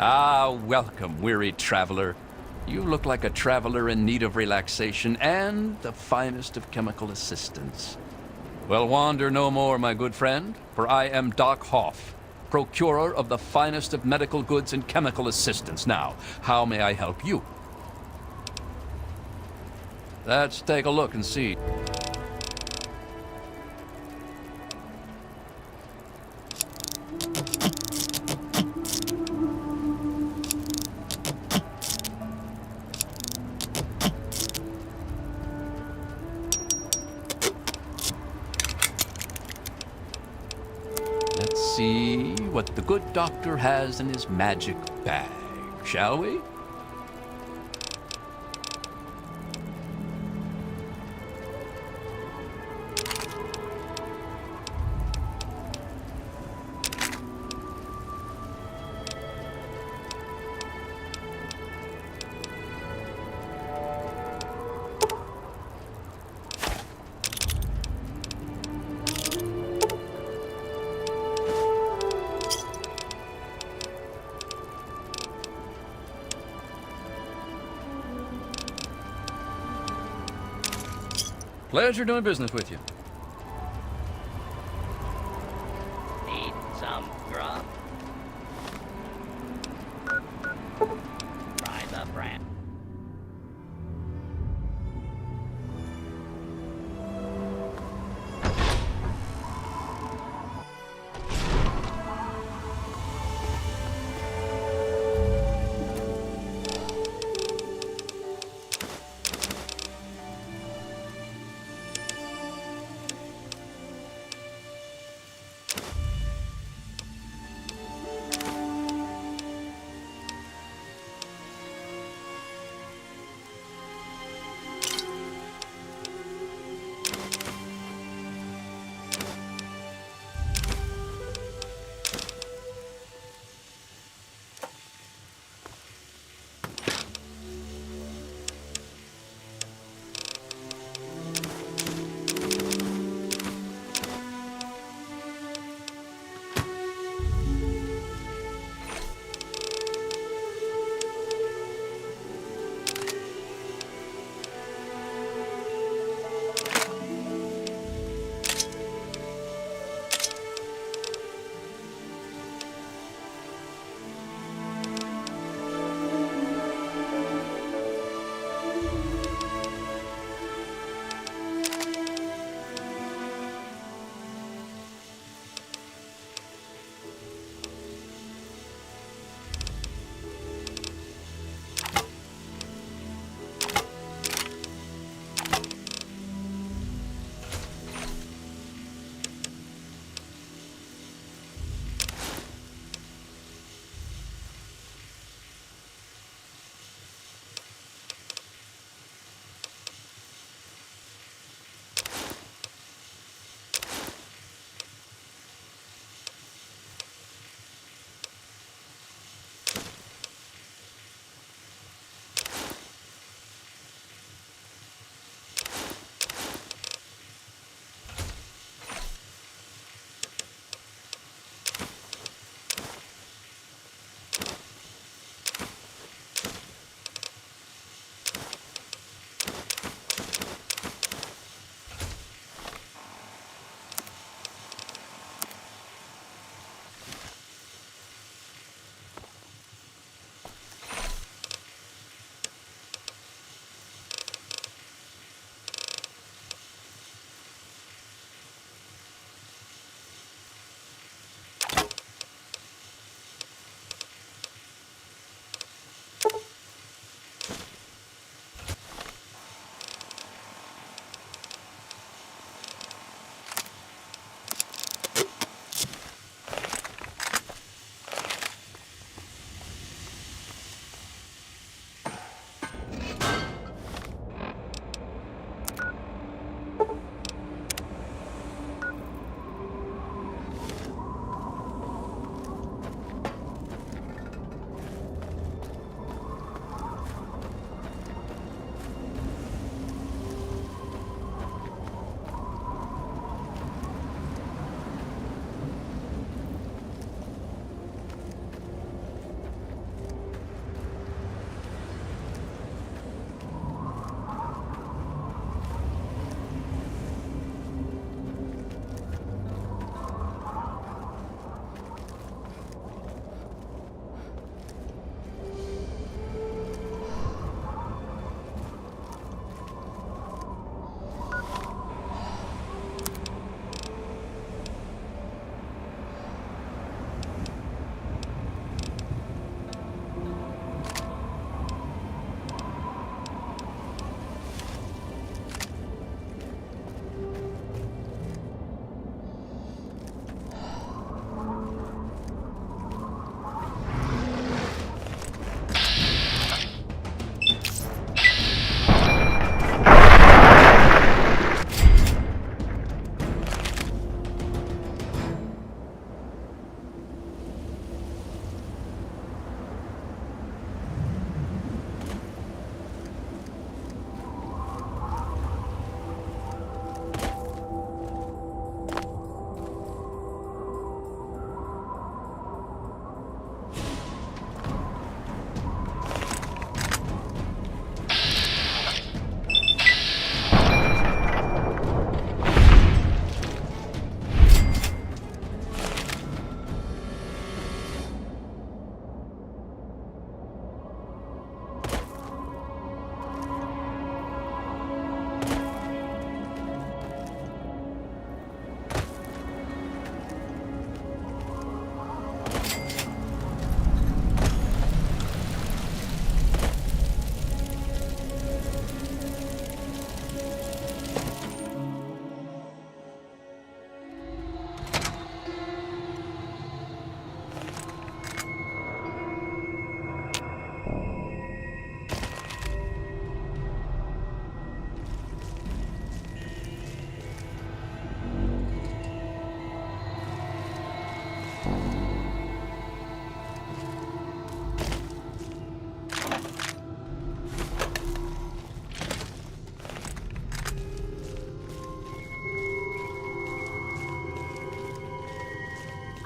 Ah, welcome, weary traveler. You look like a traveler in need of relaxation and the finest of chemical assistance. Well, wander no more, my good friend, for I am Doc Hoff, procurer of the finest of medical goods and chemical assistance. Now, how may I help you? Let's take a look and see. Let's see what the good doctor has in his magic bag, shall we? Pleasure doing business with you. Need some grub? Try the brand.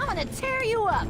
I'm gonna tear you up!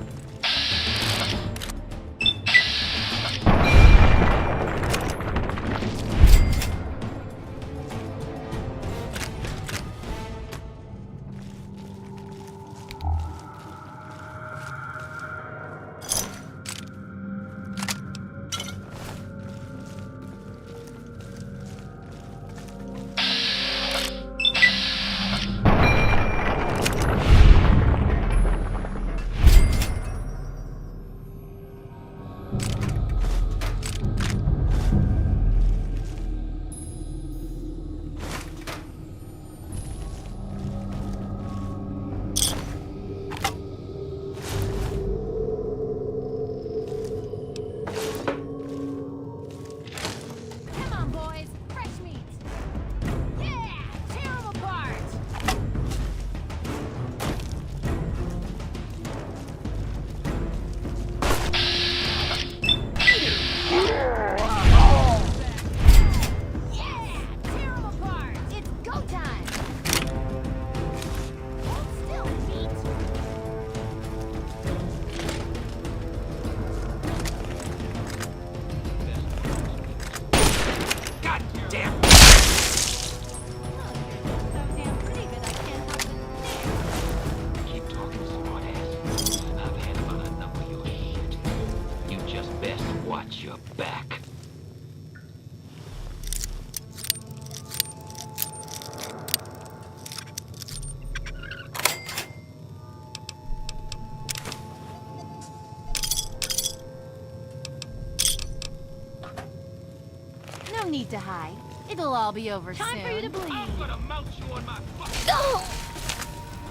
No need to hide. It'll all be over soon. Time for you to bleed. I'm gonna mount you on my fucking...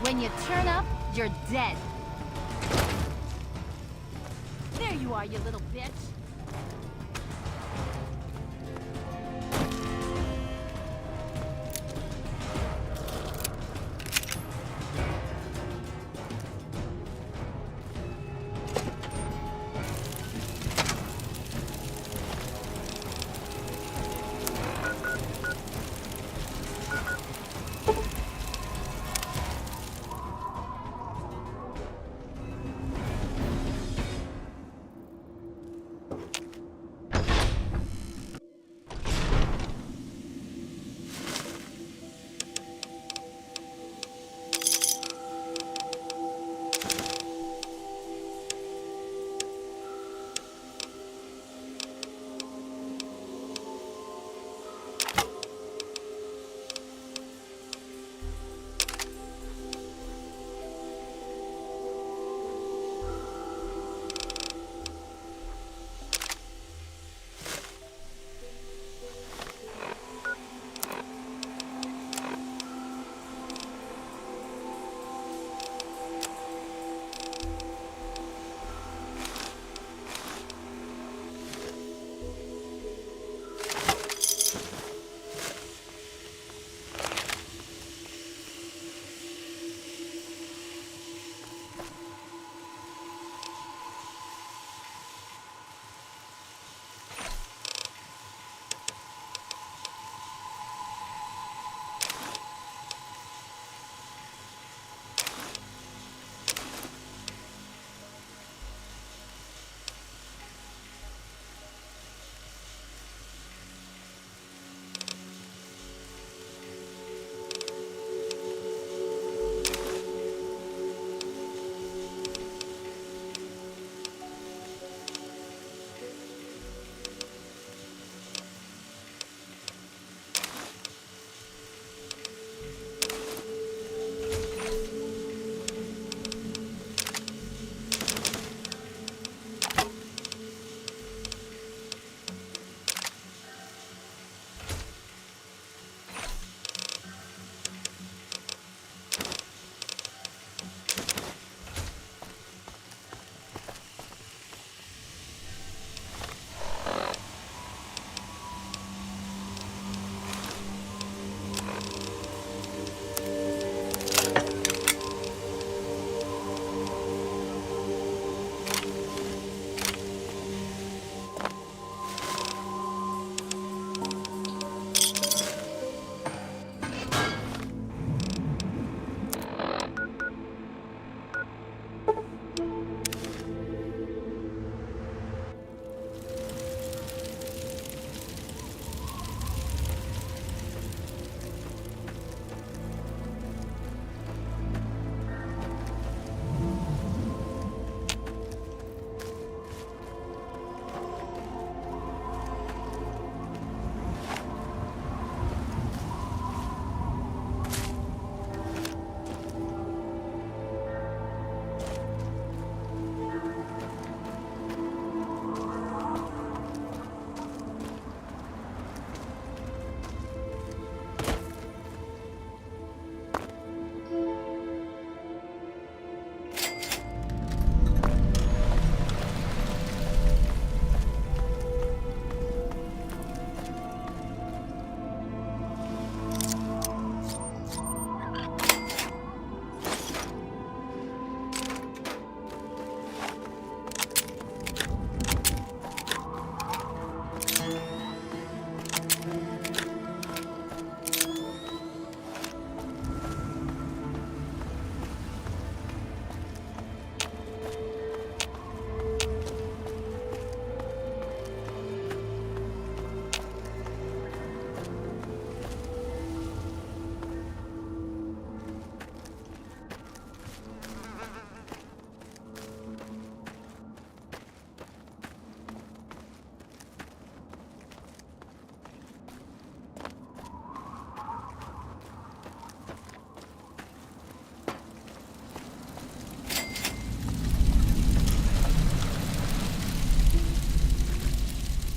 When you turn up, you're dead. There you are, you little bitch.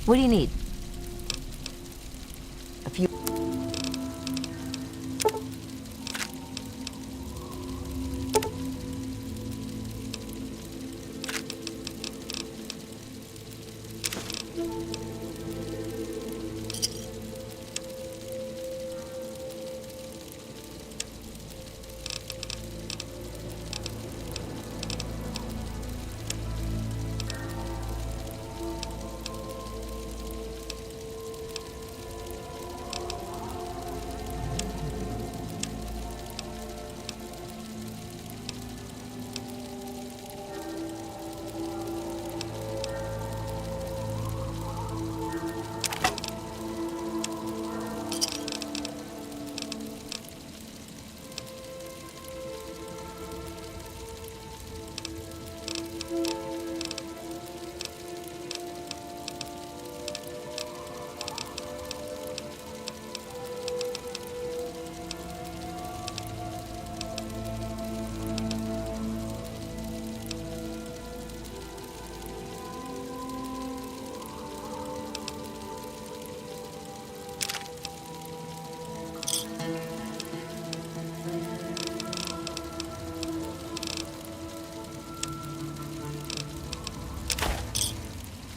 What do you need? A few...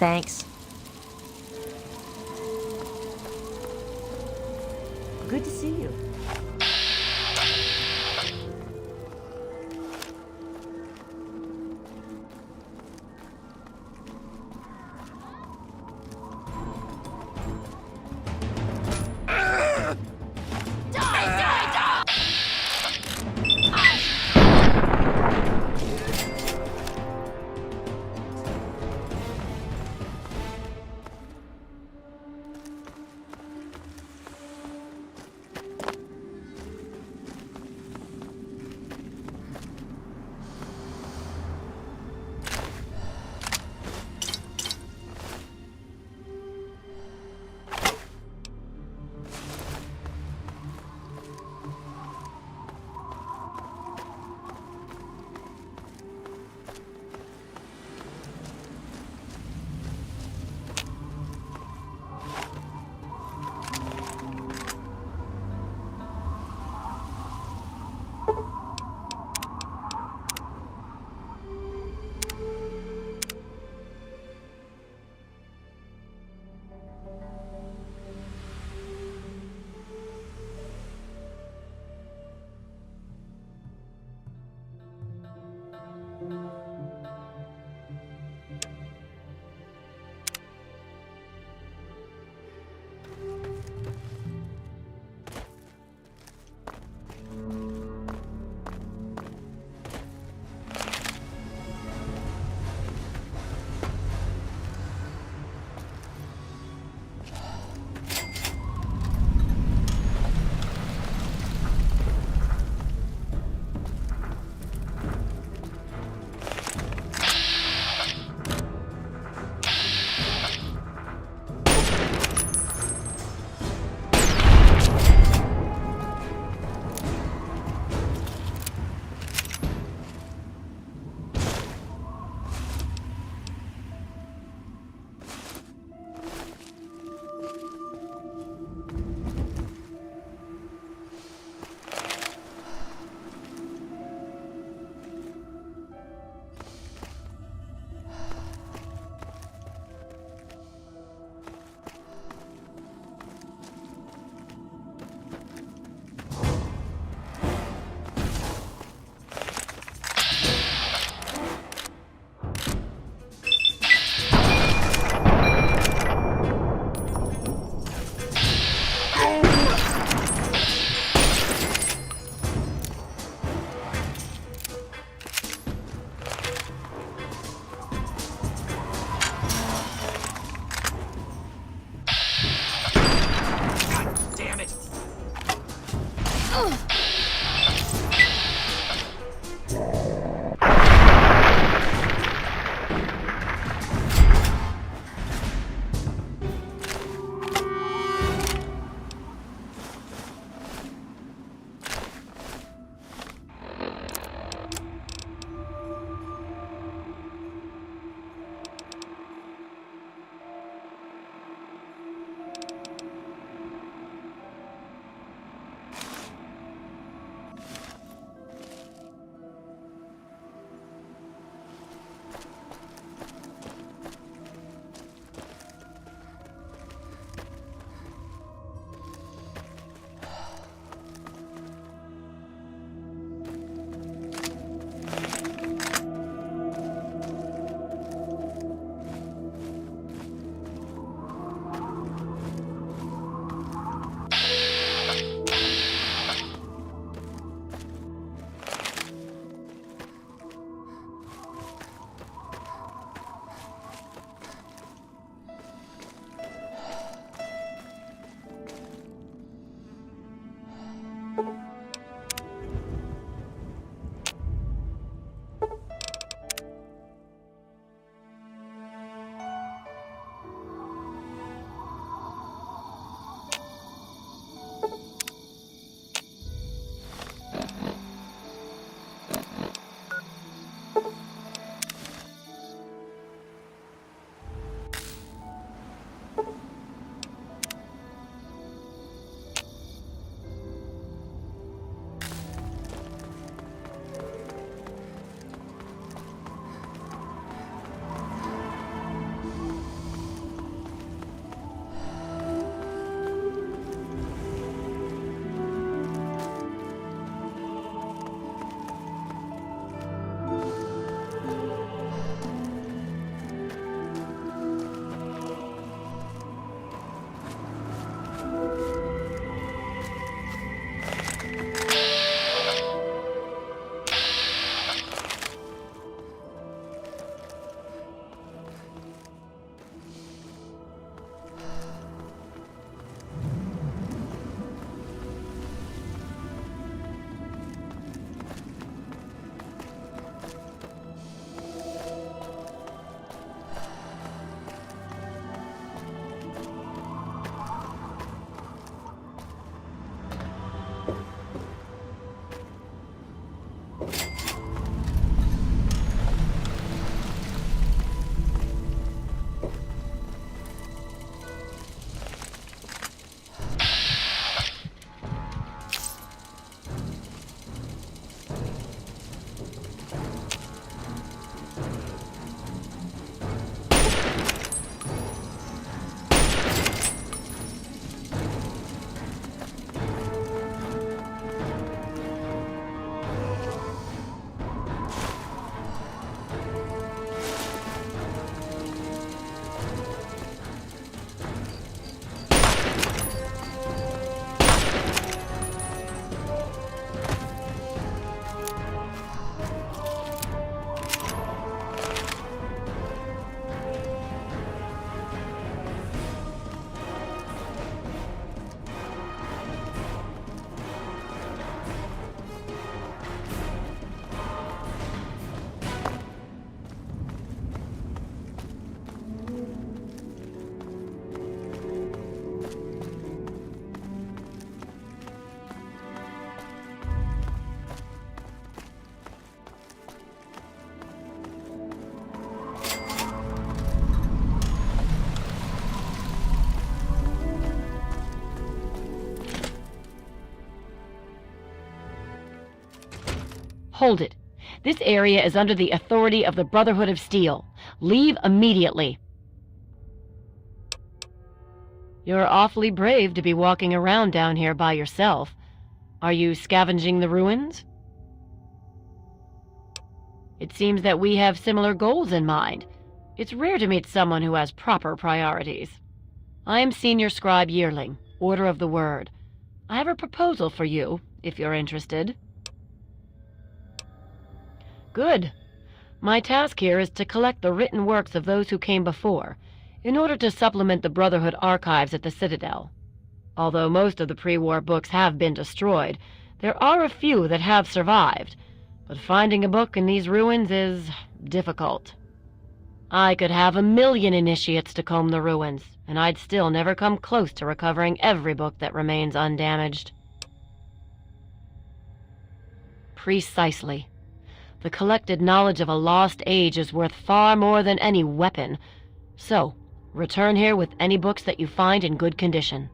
Thanks. Good to see you. Hold it. This area is under the authority of the Brotherhood of Steel. Leave immediately. You're awfully brave to be walking around down here by yourself. Are you scavenging the ruins? It seems that we have similar goals in mind. It's rare to meet someone who has proper priorities. I am Senior Scribe Yearling, Order of the Word. I have a proposal for you, if you're interested. Good. My task here is to collect the written works of those who came before, in order to supplement the Brotherhood archives at the Citadel. Although most of the pre-war books have been destroyed, there are a few that have survived, but finding a book in these ruins is difficult. I could have 1,000,000 initiates to comb the ruins, and I'd still never come close to recovering every book that remains undamaged. Precisely. The collected knowledge of a lost age is worth far more than any weapon. So, return here with any books that you find in good condition.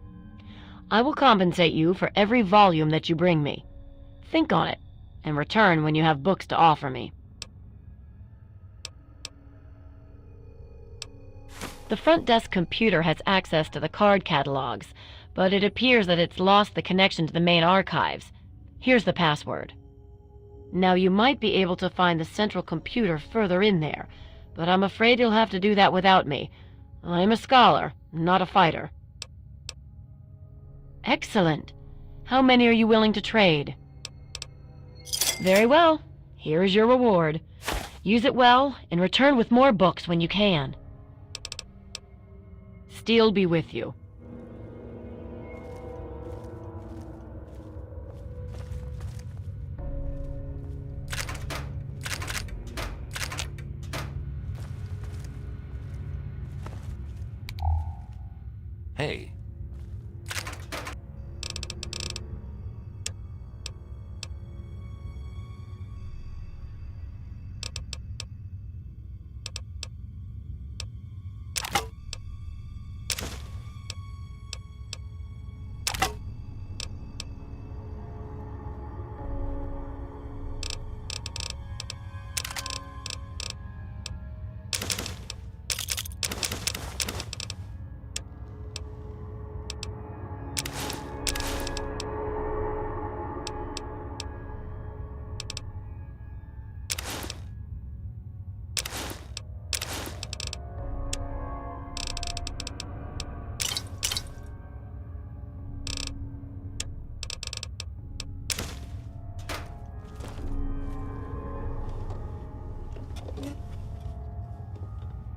I will compensate you for every volume that you bring me. Think on it, and return when you have books to offer me. The front desk computer has access to the card catalogs, but it appears that it's lost the connection to the main archives. Here's the password. Now, you might be able to find the central computer further in there, but I'm afraid you'll have to do that without me. I'm a scholar, not a fighter. Excellent. How many are you willing to trade? Very well. Here is your reward. Use it well, and return with more books when you can. Steel be with you. Hey.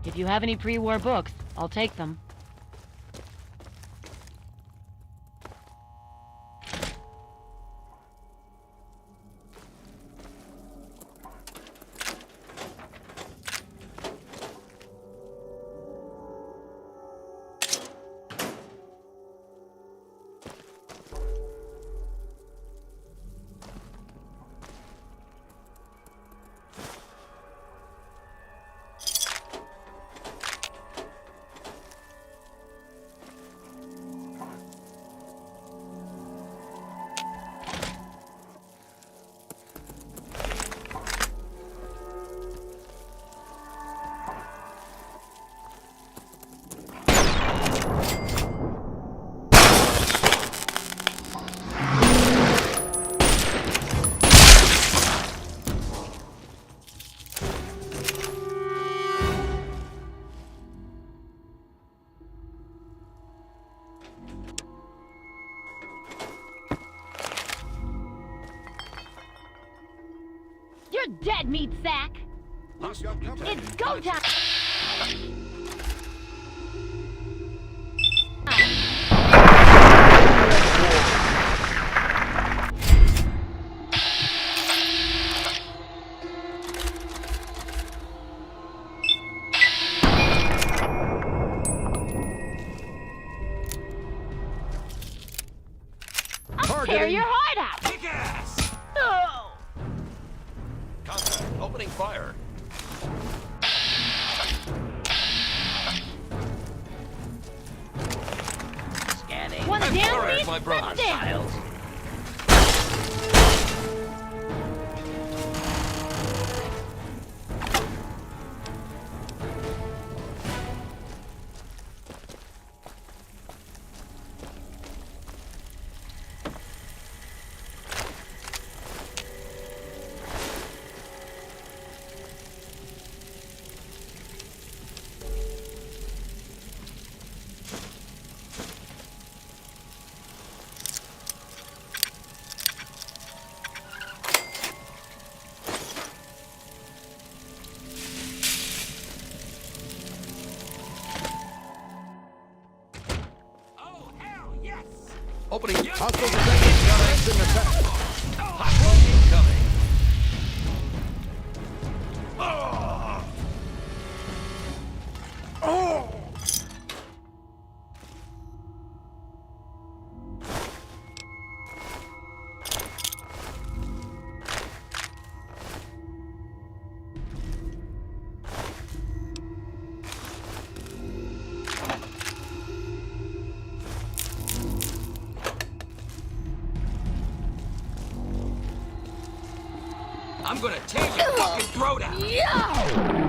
If you have any pre-war books, I'll take them. You're dead, meat sack! It's go time! I'll tear your heart out! Kick ass! No! Contact. Opening fire. Scanning. One I'm down, sorry, meat, my brother. one down. Files. Opening. Hostile detected. In attack. Hostile incoming. I'm gonna tear your fucking throat out!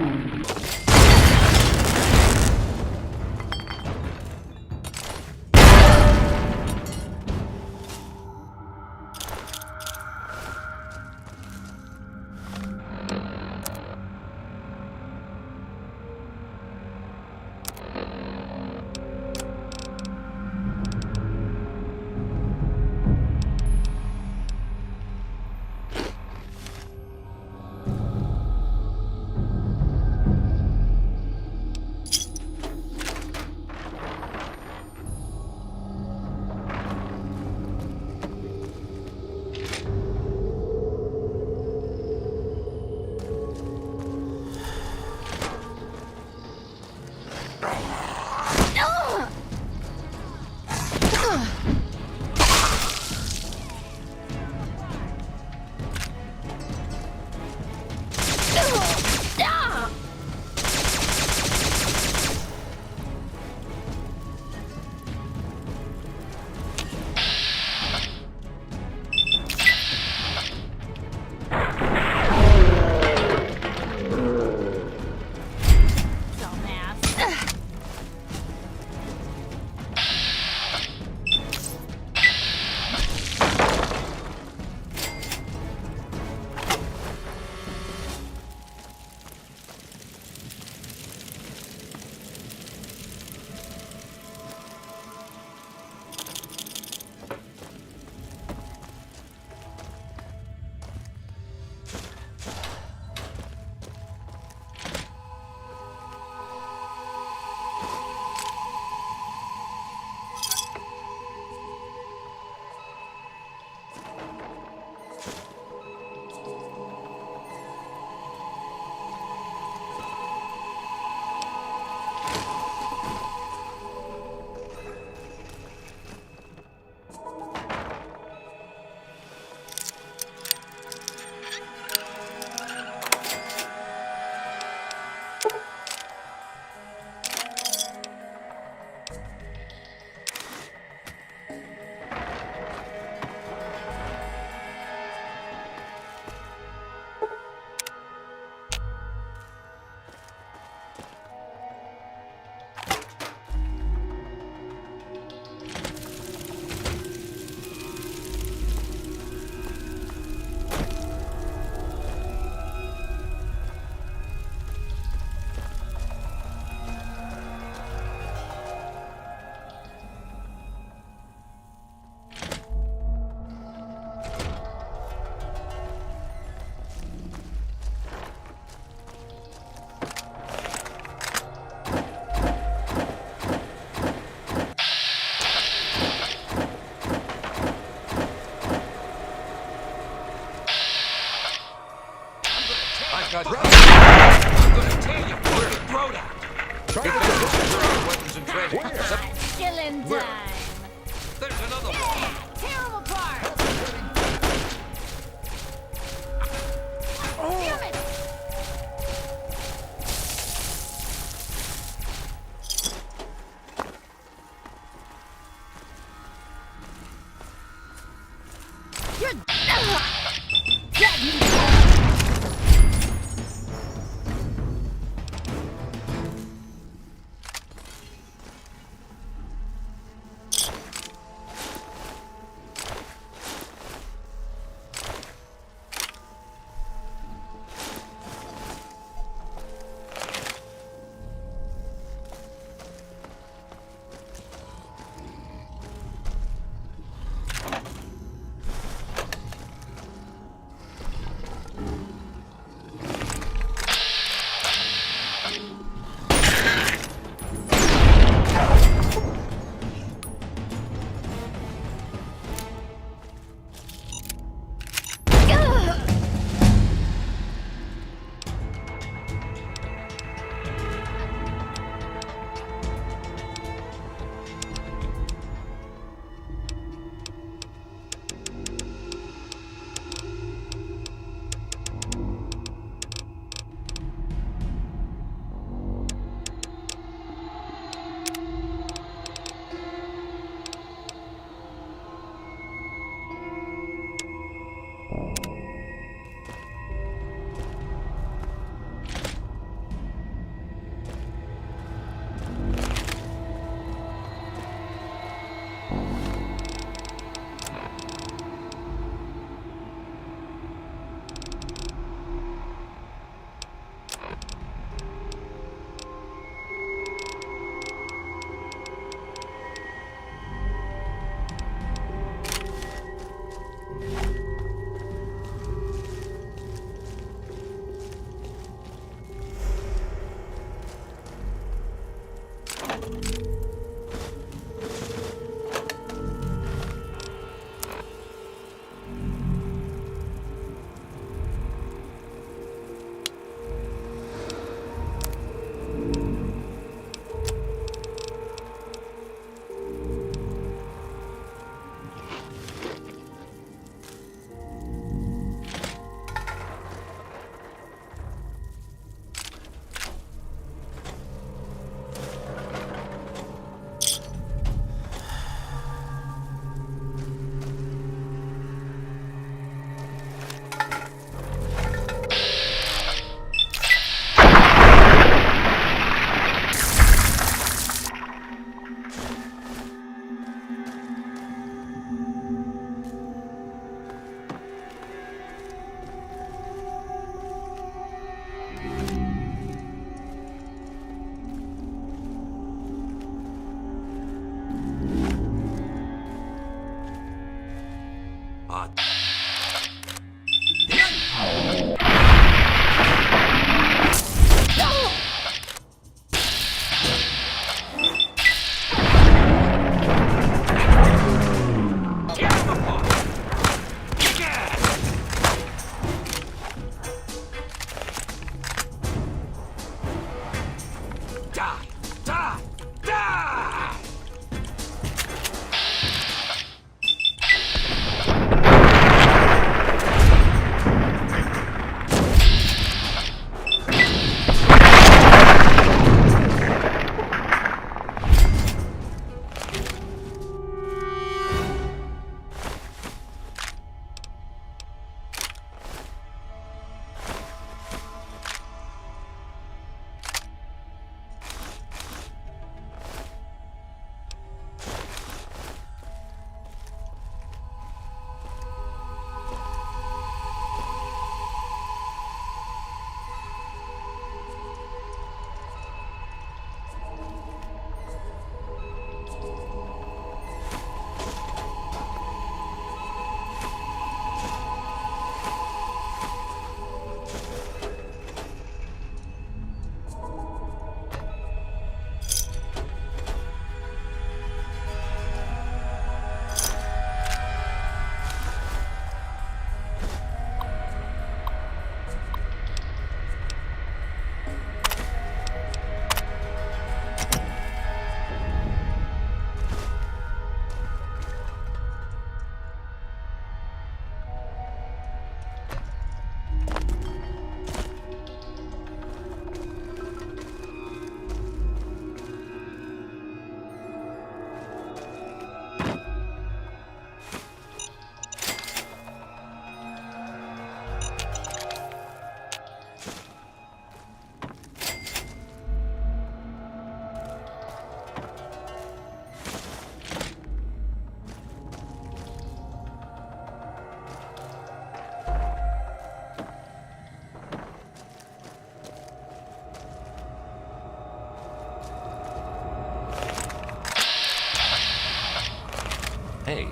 Hey,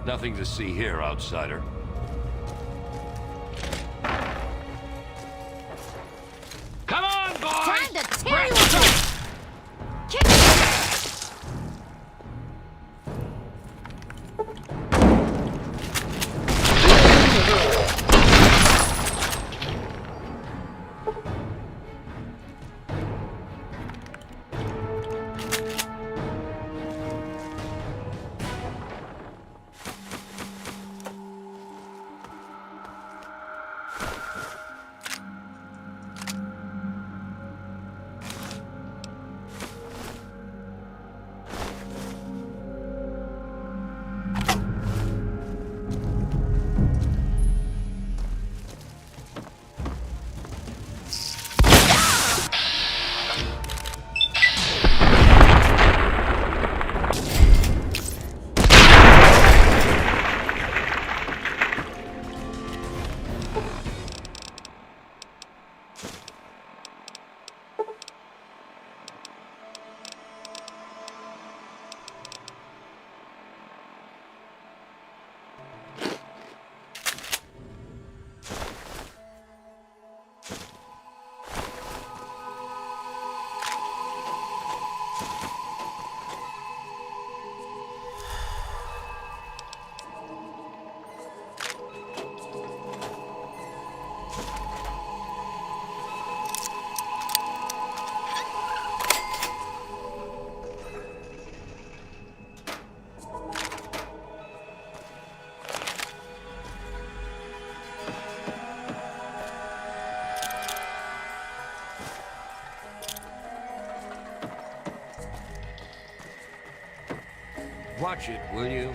Nothing to see here, outsider. Come on, boys! Time to tear you apart! Kick it! Watch it, will you?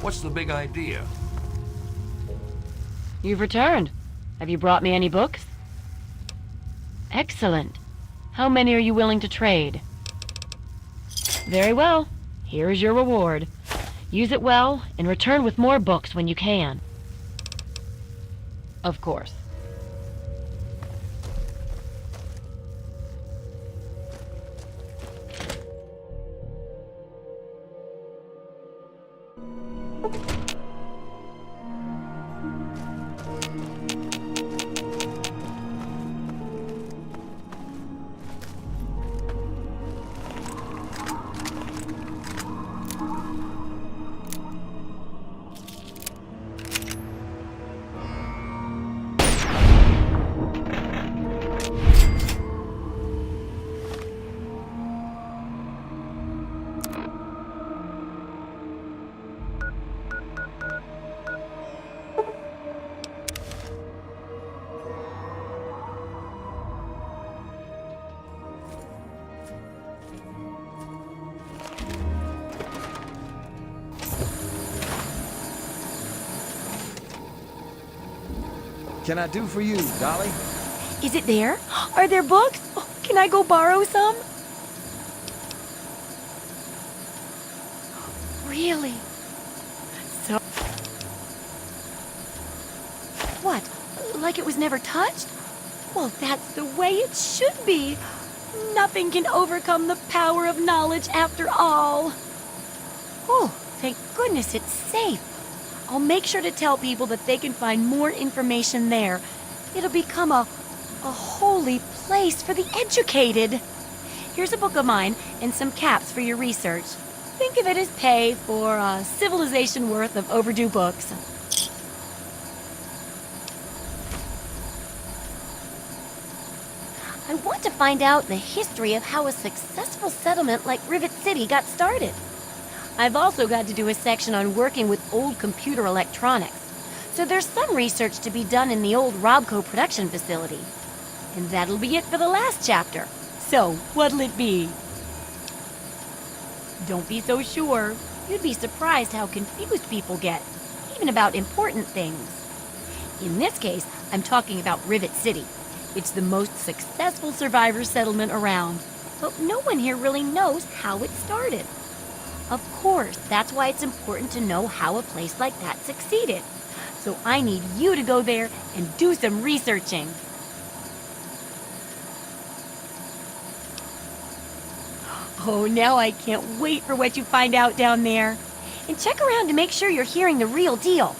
What's the big idea? You've returned. Have you brought me any books? Excellent. How many are you willing to trade? Very well. Here is your reward. Use it well, and return with more books when you can. Of course. can I do for you, Dolly? Is it there? Are there books? Oh, can I go borrow some? Really? So... What? Like it was never touched? Well, that's the way it should be. Nothing can overcome the power of knowledge after all. Oh, thank goodness it's safe. I'll make sure to tell people that they can find more information there. It'll become a holy place for the educated. Here's a book of mine and some caps for your research. Think of it as pay for a civilization worth of overdue books. I want to find out the history of how a successful settlement like Rivet City got started. I've also got to do a section on working with old computer electronics. So there's some research to be done in the old Robco production facility. And that'll be it for the last chapter. So, what'll it be? Don't be so sure. You'd be surprised how confused people get, even about important things. In this case, I'm talking about Rivet City. It's the most successful survivor settlement around, but no one here really knows how it started. Of course, that's why it's important to know how a place like that succeeded. So I need you to go there and do some researching. Oh, now I can't wait for what you find out down there. And check around to make sure you're hearing the real deal.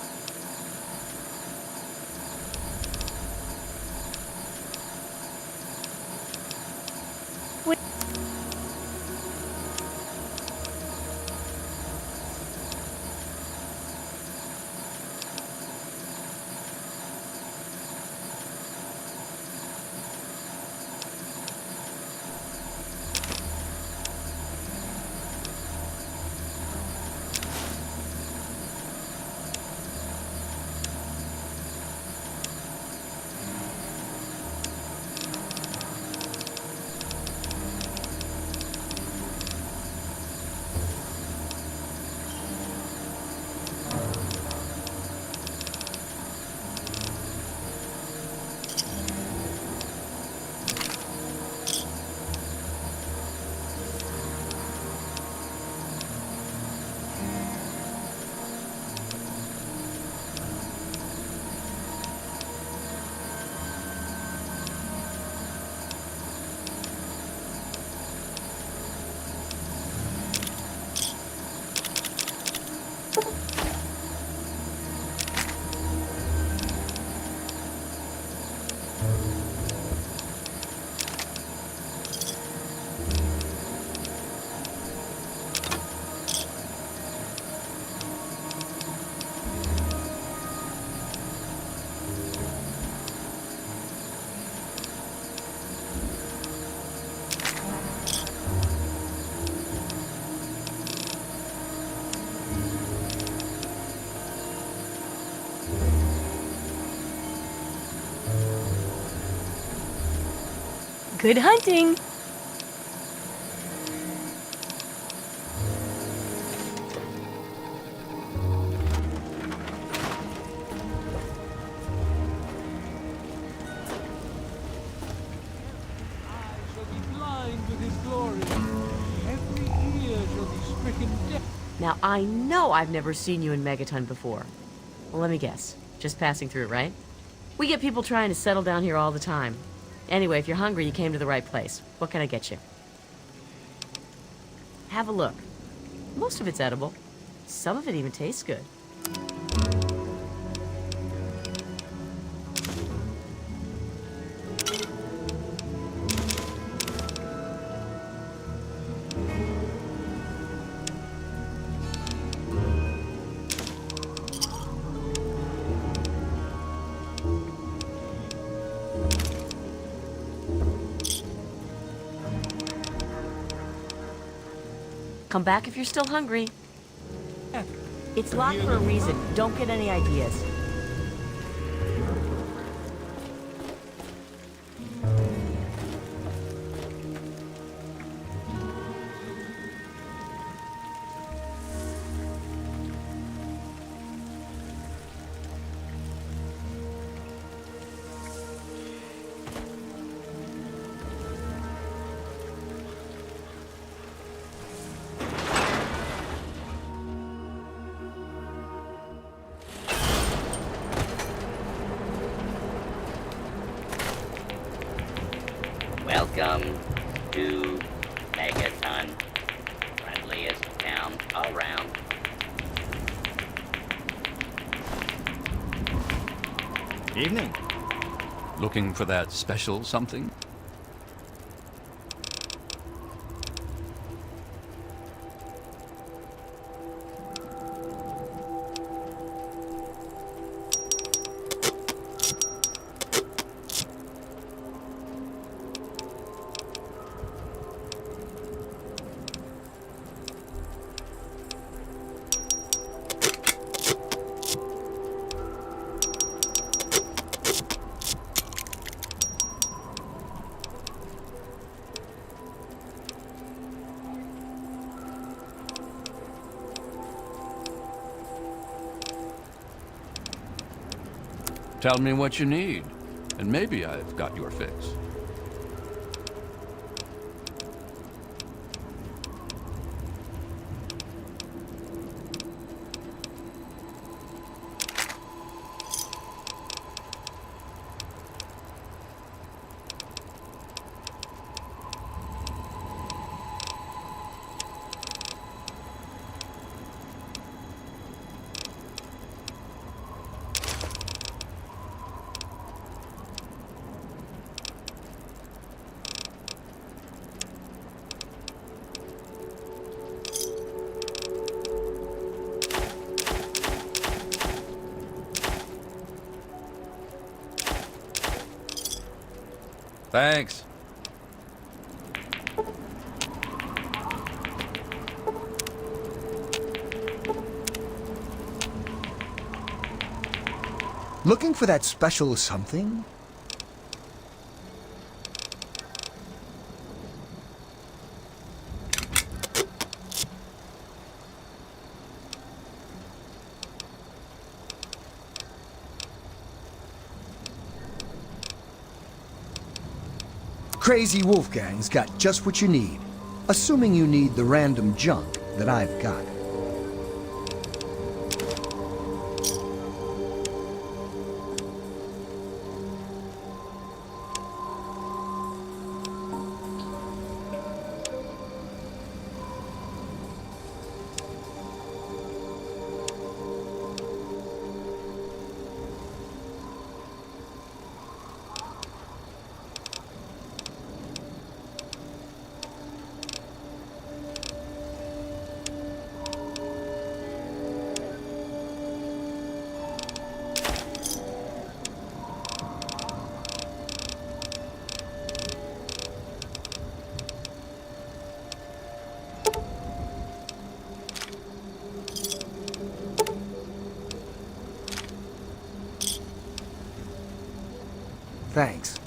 Good hunting! Now, I know I've never seen you in Megaton before. Well, let me guess. Just passing through, right? We get people trying to settle down here all the time. Anyway, if you're hungry, you came to the right place. What can I get you? Have a look. Most of it's edible. Some of it even tastes good. Come back if you're still hungry. It's locked for a reason. Don't get any ideas. Welcome to Megaton. Friendliest town around. Evening. Looking for that special something? Tell me what you need, and maybe I've got your fix. Thanks. Looking for that special something? Crazy Wolfgang's got just what you need. Assuming you need the random junk that I've got. Thanks.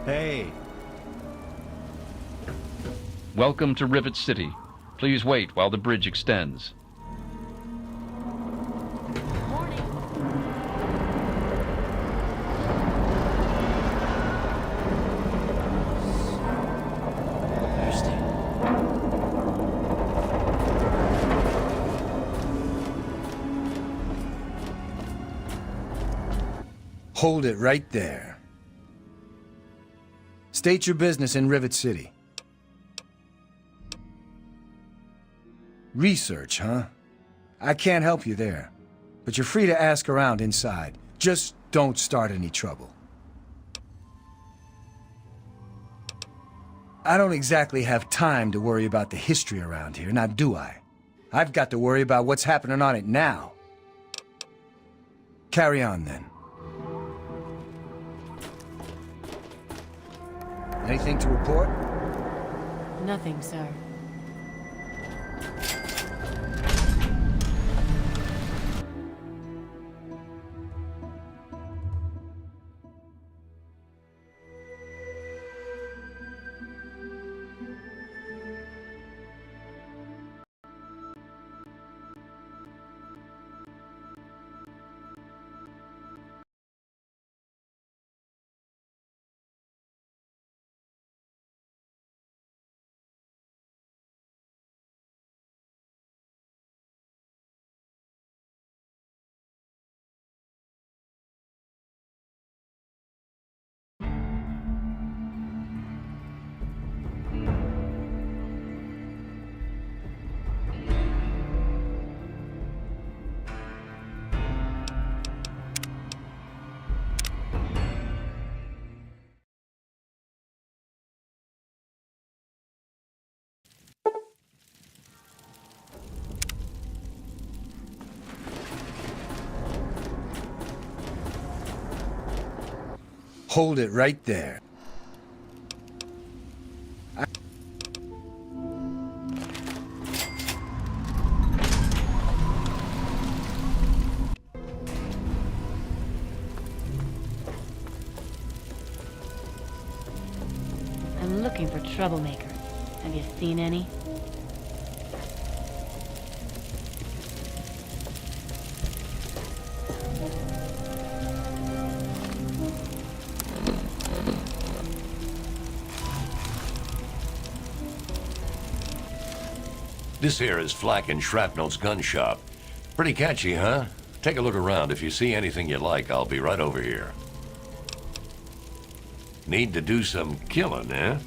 Hey, Welcome to Rivet City. Please wait while the bridge extends. Hold it right there. State your business in Rivet City. Research, huh? I can't help you there, but you're free to ask around inside. Just don't start any trouble. I don't exactly have time to worry about the history around here, now do I? I've got to worry about what's happening on it now. Carry on, then. Anything to report? Nothing, sir. Hold it right there. I'm looking for troublemakers. Have you seen any? This here is Flack and Shrapnel's gun shop. Pretty catchy, huh? Take a look around. If you see anything you like, I'll be right over here. Need to do some killing, eh?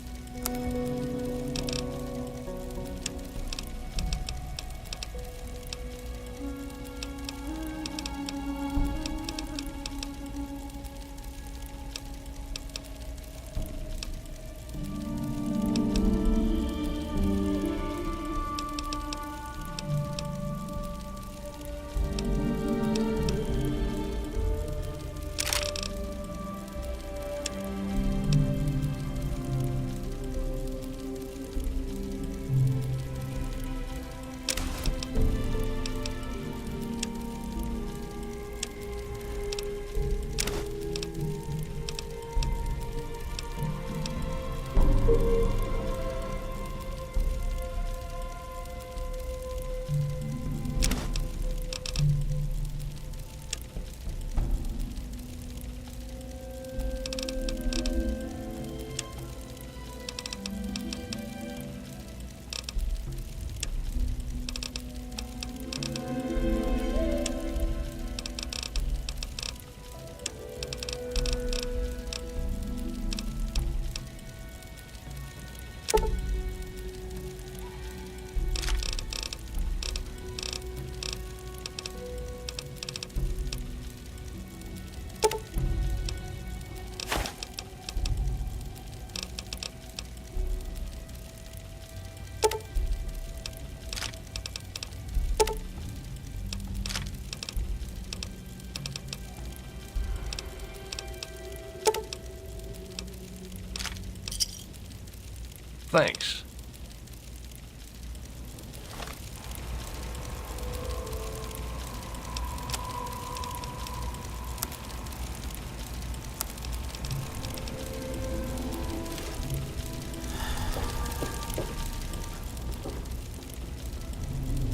Thanks.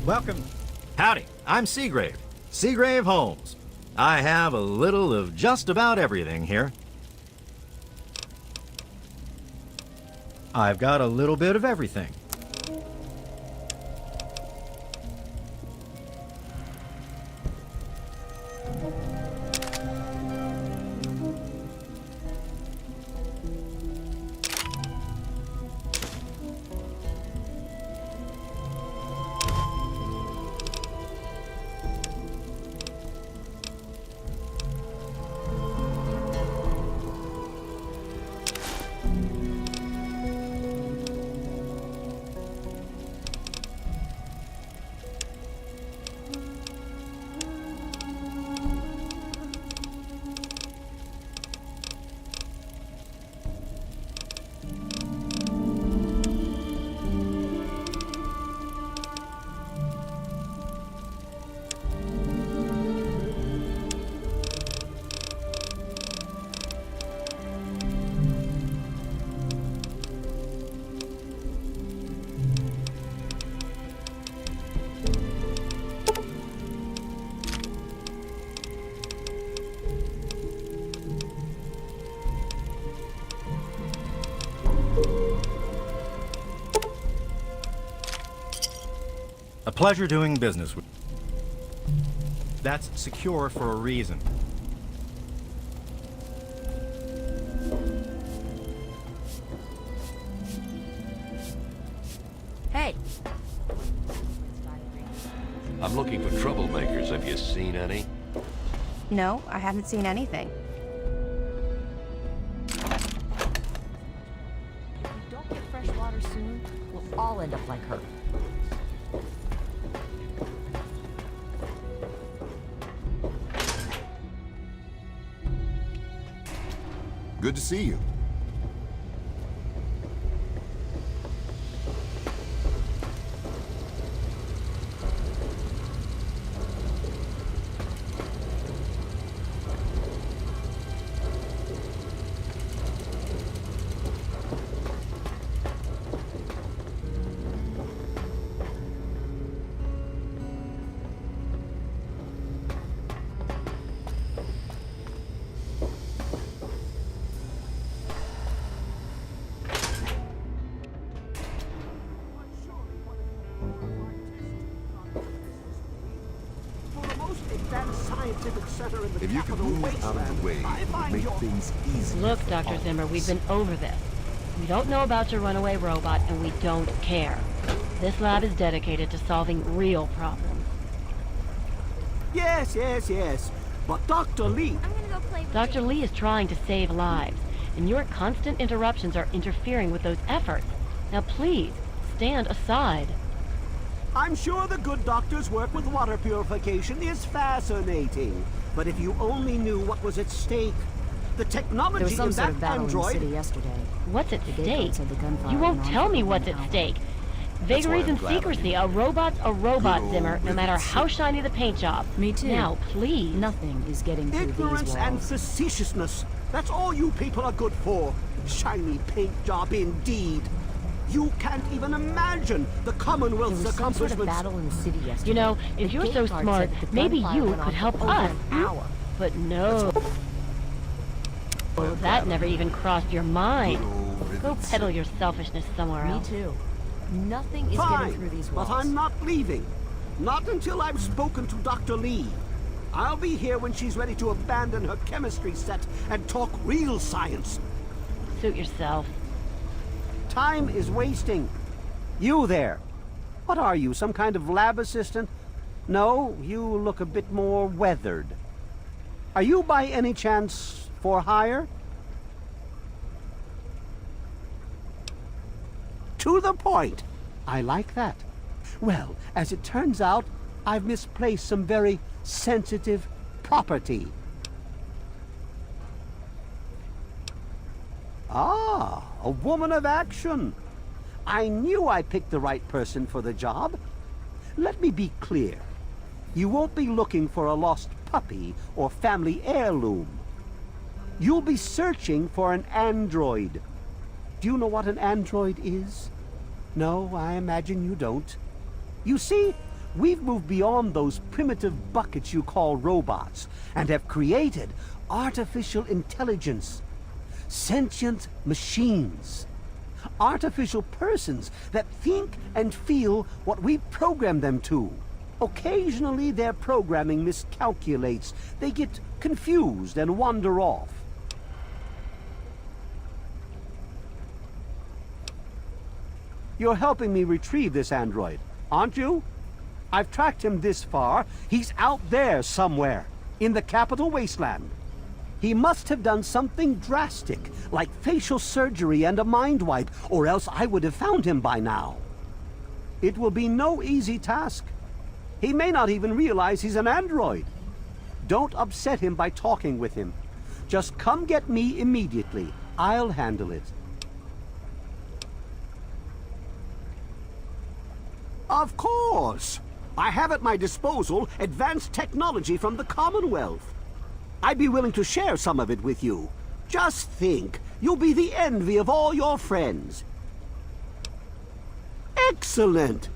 Welcome. Howdy, I'm Seagrave. Seagrave Holmes. I have a little of just about everything here. I've got a little bit of everything. A pleasure doing business with you. That's secure for a reason. Hey. I'm looking for troublemakers. Have you seen any? No, I haven't seen anything. If we don't get fresh water soon, we'll all end up like her. Good to see you. If you could move out of the way, it would make things easier. Look, Dr. Zimmer, we've been over this. We don't know about your runaway robot, and we don't care. This lab is dedicated to solving real problems. Yes. But Dr. Lee... I'm gonna go play with Dr. Lee is trying to save lives, and your constant interruptions are interfering with those efforts. Now please, stand aside. I'm sure the good doctor's work with water purification is fascinating. But if you only knew what was at stake, the technology There was some in sort that of battle android... in the city yesterday. What's at The stake? gateway said the gunfire You won't went on tell for me an what's at hour. stake. why Vagaries I'm and glad I'm secrecy. here. A robot's a robot, Good old Zimmer, no matter Rivet how City. shiny the paint job. Me too. Now, please. Nothing is getting through these Ignorance and walls. facetiousness. That's all you people are good for. Shiny paint job indeed. You can't even imagine the There Commonwealth's was some sort of accomplishments. battle in the city yesterday. You know, if The you're gate so guard smart, said that the maybe gunfire you went could on help for over us. an hour. But no. Oh, that never even crossed your mind. Good old Rivet Go peddle City. your selfishness somewhere Me else. too. Nothing is Fine, getting through these walls. but I'm not leaving. Not until I've spoken to Dr. Lee. I'll be here when she's ready to abandon her chemistry set and talk real science. Suit yourself. Time is wasting. You there. What are you, some kind of lab assistant? No, you look a bit more weathered. Are you by any chance for hire? To the point. I like that. Well, as it turns out, I've misplaced some very sensitive property. Ah, a woman of action. I knew I picked the right person for the job. Let me be clear. You won't be looking for a lost puppy or family heirloom. You'll be searching for an android. Do you know what an android is? No, I imagine you don't. You see, we've moved beyond those primitive buckets you call robots and have created artificial intelligence, sentient machines, artificial persons that think and feel what we program them to. Occasionally, their programming miscalculates. They get confused and wander off. You're helping me retrieve this android, aren't you? I've tracked him this far. He's out there somewhere, in the capital Wasteland. He must have done something drastic, like facial surgery and a mind wipe, or else I would have found him by now. It will be no easy task. He may not even realize he's an android. Don't upset him by talking with him. Just come get me immediately. I'll handle it. Of course! I have at my disposal advanced technology from the Commonwealth. I'd be willing to share some of it with you. Just think, you'll be the envy of all your friends. Excellent!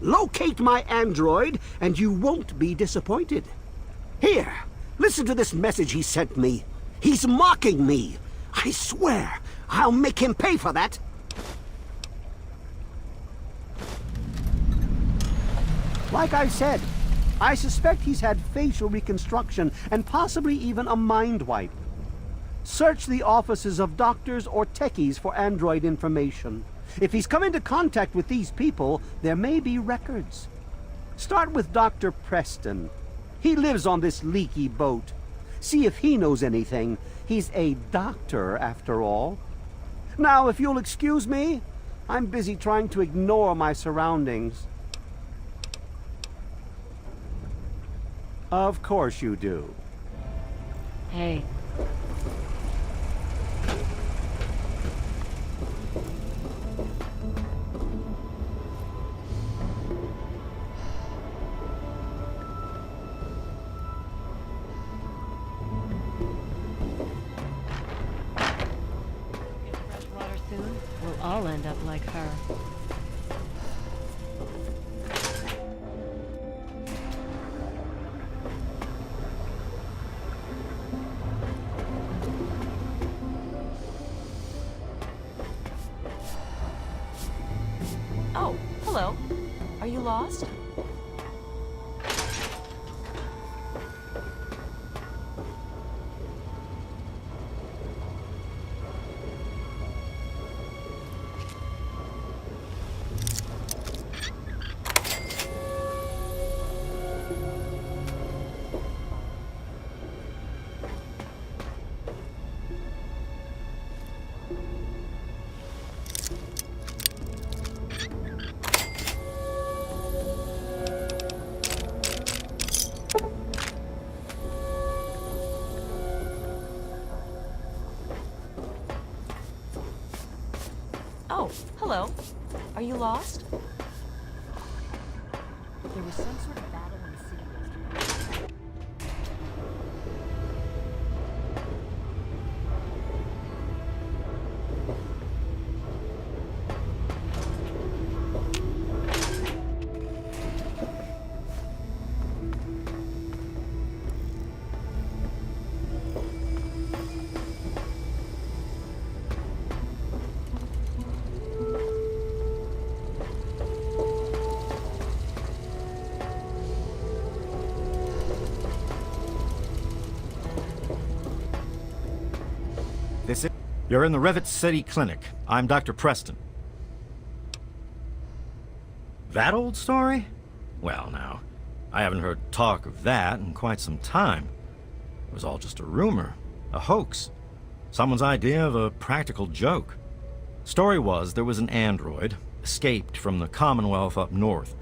Locate my android, and you won't be disappointed. Here, listen to this message he sent me. He's mocking me. I swear, I'll make him pay for that. Like I said, I suspect he's had facial reconstruction and possibly even a mind wipe. Search the offices of doctors or techies for android information. If he's come into contact with these people, there may be records. Start with Dr. Preston. He lives on this leaky boat. See if he knows anything. He's a doctor, after all. Now, if you'll excuse me, I'm busy trying to ignore my surroundings. Of course you do. Hey. all end up like her. Oh, hello. Are you lost? Oh, hello. Are you lost? There was some sort of battle in the city yesterday. You're in the Rivet City Clinic. I'm Dr. Preston. That old story? Well, now, I haven't heard talk of that in quite some time. It was all just a rumor, a hoax, someone's idea of a practical joke. Story was there was an android, escaped from the Commonwealth up north,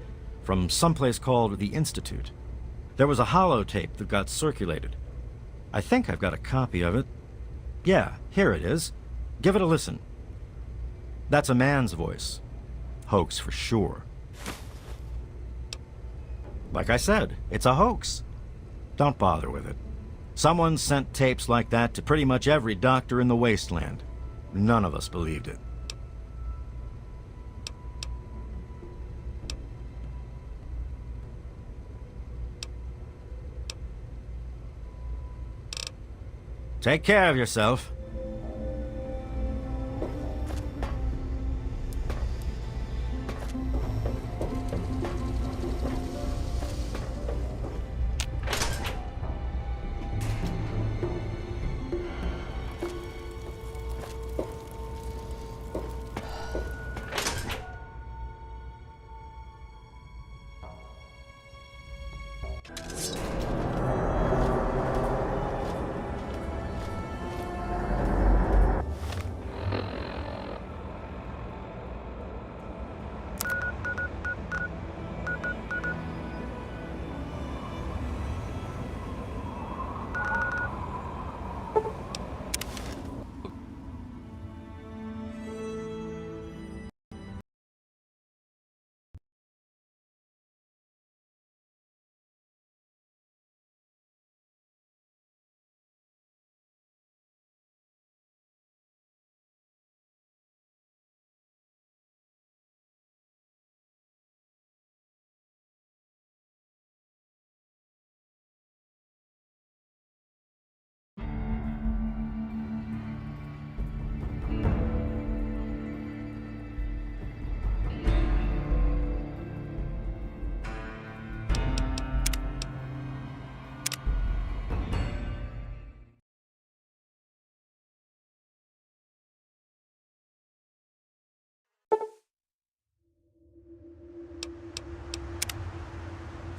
from someplace called the Institute. There was a holotape that got circulated. I think I've got a copy of it. Yeah, here it is. Give it a listen. That's a man's voice. Hoax for sure. Like I said, it's a hoax. Don't bother with it. Someone sent tapes like that to pretty much every doctor in the Wasteland. None of us believed it. Take care of yourself.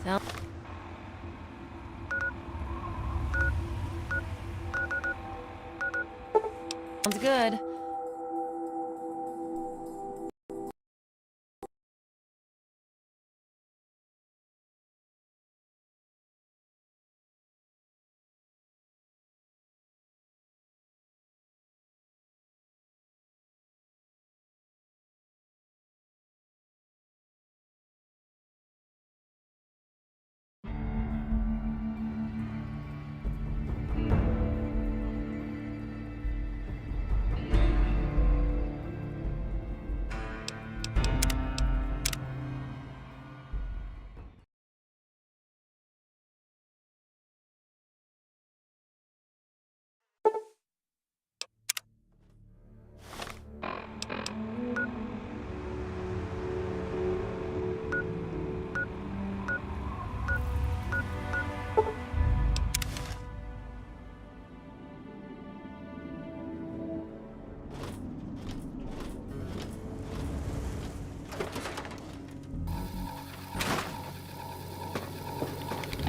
Sounds good.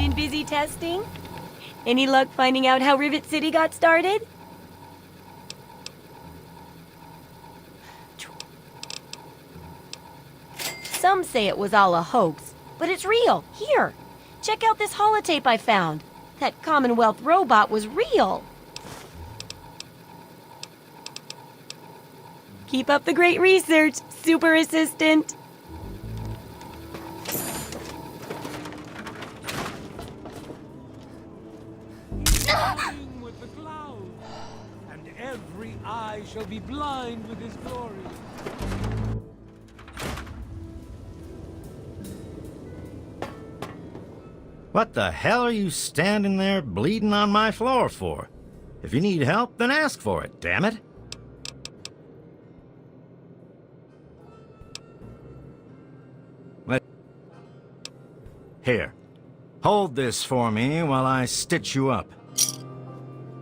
Been busy testing? Any luck finding out how Rivet City got started? Some say it was all a hoax, but it's real. Here, check out this holotape I found. That Commonwealth robot was real. Keep up the great research, Super Assistant. With the clouds, and every eye shall be blind with his glory. What the hell are you standing there bleeding on my floor for? If you need help, then ask for it, damn it. Here, hold this for me while I stitch you up.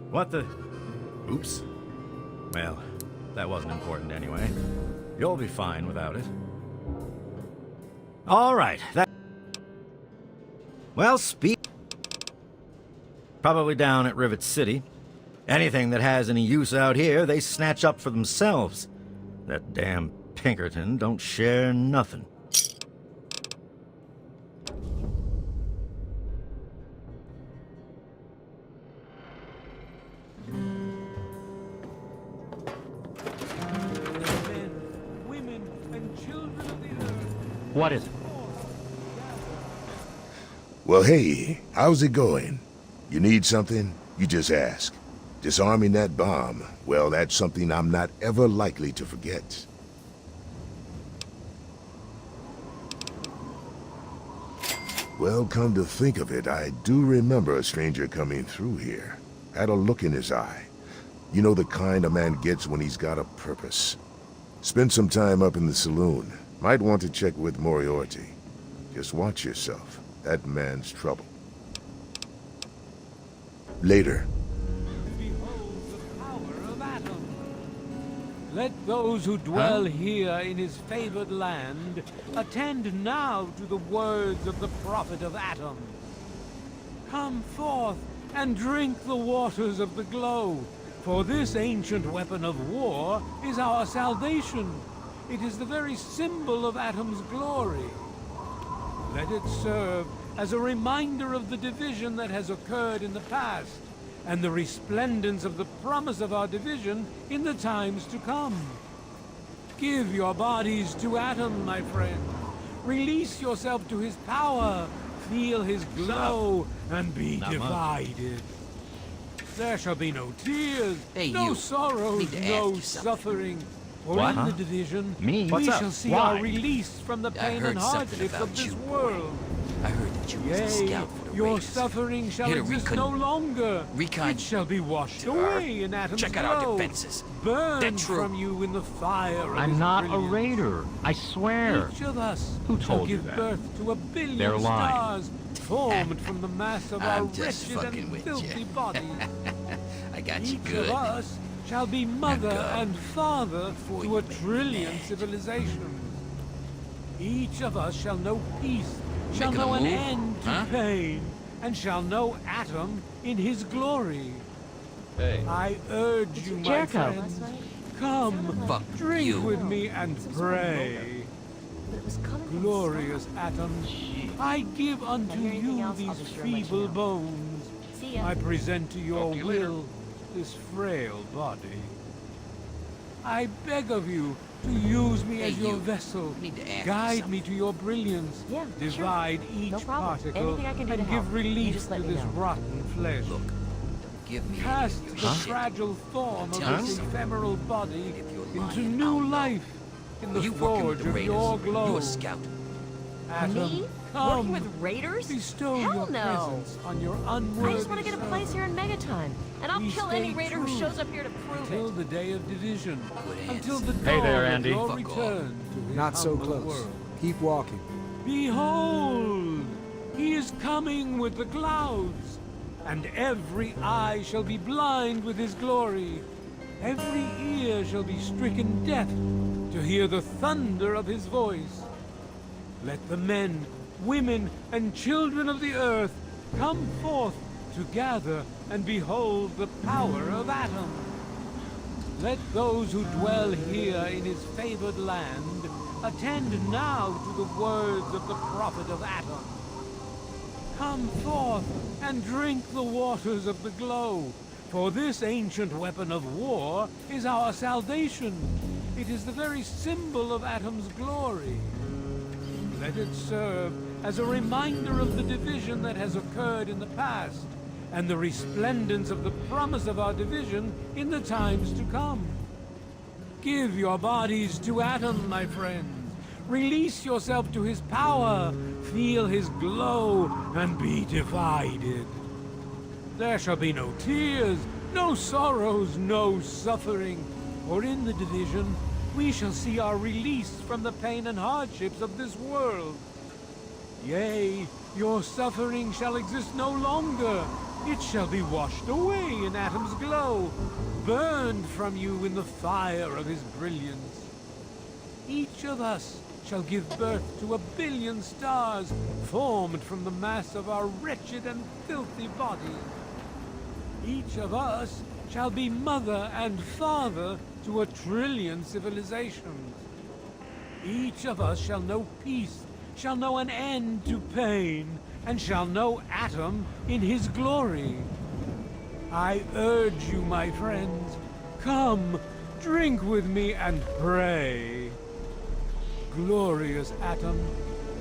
What the... Oops. Well, that wasn't important anyway. You'll be fine without it. All right, that... Well, probably down at Rivet City. Anything that has any use out here, they snatch up for themselves. That damn Pinkerton don't share nothing. What is it? Well, hey, how's it going? You need something? You just ask. Disarming that bomb, well, that's something I'm not ever likely to forget. Well, come to think of it, I do remember a stranger coming through here. Had a look in his eye. You know, the kind a man gets when he's got a purpose. Spent some time up in the saloon. Might want to check with Moriarty. Just watch yourself. That man's trouble. Later. Behold the power of Atom. Let those who dwell here in his favored land attend now to the words of the prophet of Atom. Come forth and drink the waters of the glow, for this ancient weapon of war is our salvation. It is the very symbol of Atom's glory. Let it serve as a reminder of the division that has occurred in the past, and the resplendence of the promise of our division in the times to come. Give your bodies to Atom, my friend. Release yourself to his power, feel his glow, and be divided. There shall be no tears, no sorrows, no suffering. For in the division, we shall see our release from the pain and hardships of this world. I heard that you was a scout for the your Raiders. suffering shall exist no longer. It shall be washed away in Atom's check out our defenses. Burned from you in the fire of I'm his not brilliance. a raider. I swear. Each of us Who shall told you give that? birth to a billion They're lying. stars formed from the mass of our I'm just wretched fucking and with filthy you. bodies. I got you Each good. of us shall be mother and father Before to you a make me trillion mad. civilizations. Each of us shall know peace, shall Making a know an move? end to Huh? pain, and shall know Atom in his glory. Hey. I urge you, my Jericho. friends, come, Fuck drink you. with me and pray. Glorious Atom, I give unto you these feeble bones. I present to your will this frail body. I beg of you to use me as your vessel. Guide me to your brilliance. Divide each particle and give release to this rotten flesh. Give me Cast the fragile form of this ephemeral body into new life in the forge of your glow. You a scout. Atom, Me? come. Working with raiders? Bestow Hell your no. presence on your unworthy I just want to get a place here in Megaton, and I'll We kill stay any raider who true shows up here to prove until it. the day of division, until the Hey dawn there, of Andy. your Fuck return to his Not so humble close. world. Keep walking. Behold, he is coming with the clouds, and every eye shall be blind with his glory. Every ear shall be stricken deaf to hear the thunder of his voice. Let the men, women, and children of the earth Come forth to gather and behold the power of Atom. Let those who dwell here in his favored land attend now to the words of the prophet of Atom. Come forth and drink the waters of the glow, for this ancient weapon of war is our salvation. It is the very symbol of Atom's glory. Let it serve as a reminder of the division that has occurred in the past, and the resplendence of the promise of our division in the times to come. Give your bodies to Atom, my friends. Release yourself to his power, feel his glow, and be divided. There shall be no tears, no sorrows, no suffering, for in the division we shall see our release from the pain and hardships of this world. Yea, your suffering shall exist no longer. It shall be washed away in Atom's glow, burned from you in the fire of his brilliance. Each of us shall give birth to 1 billion stars formed from the mass of our wretched and filthy bodies. Each of us shall be mother and father to 1 trillion civilizations. Each of us shall know peace, shall know an end to pain, and shall know Atom in his glory. I urge you, my friends, come, drink with me and pray. Glorious Atom,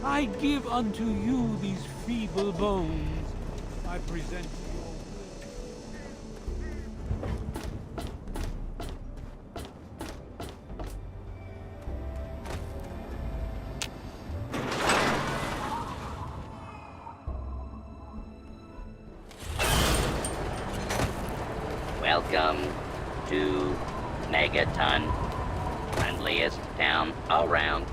I give unto you these feeble bones. I present your Welcome to Megaton, friendliest town around.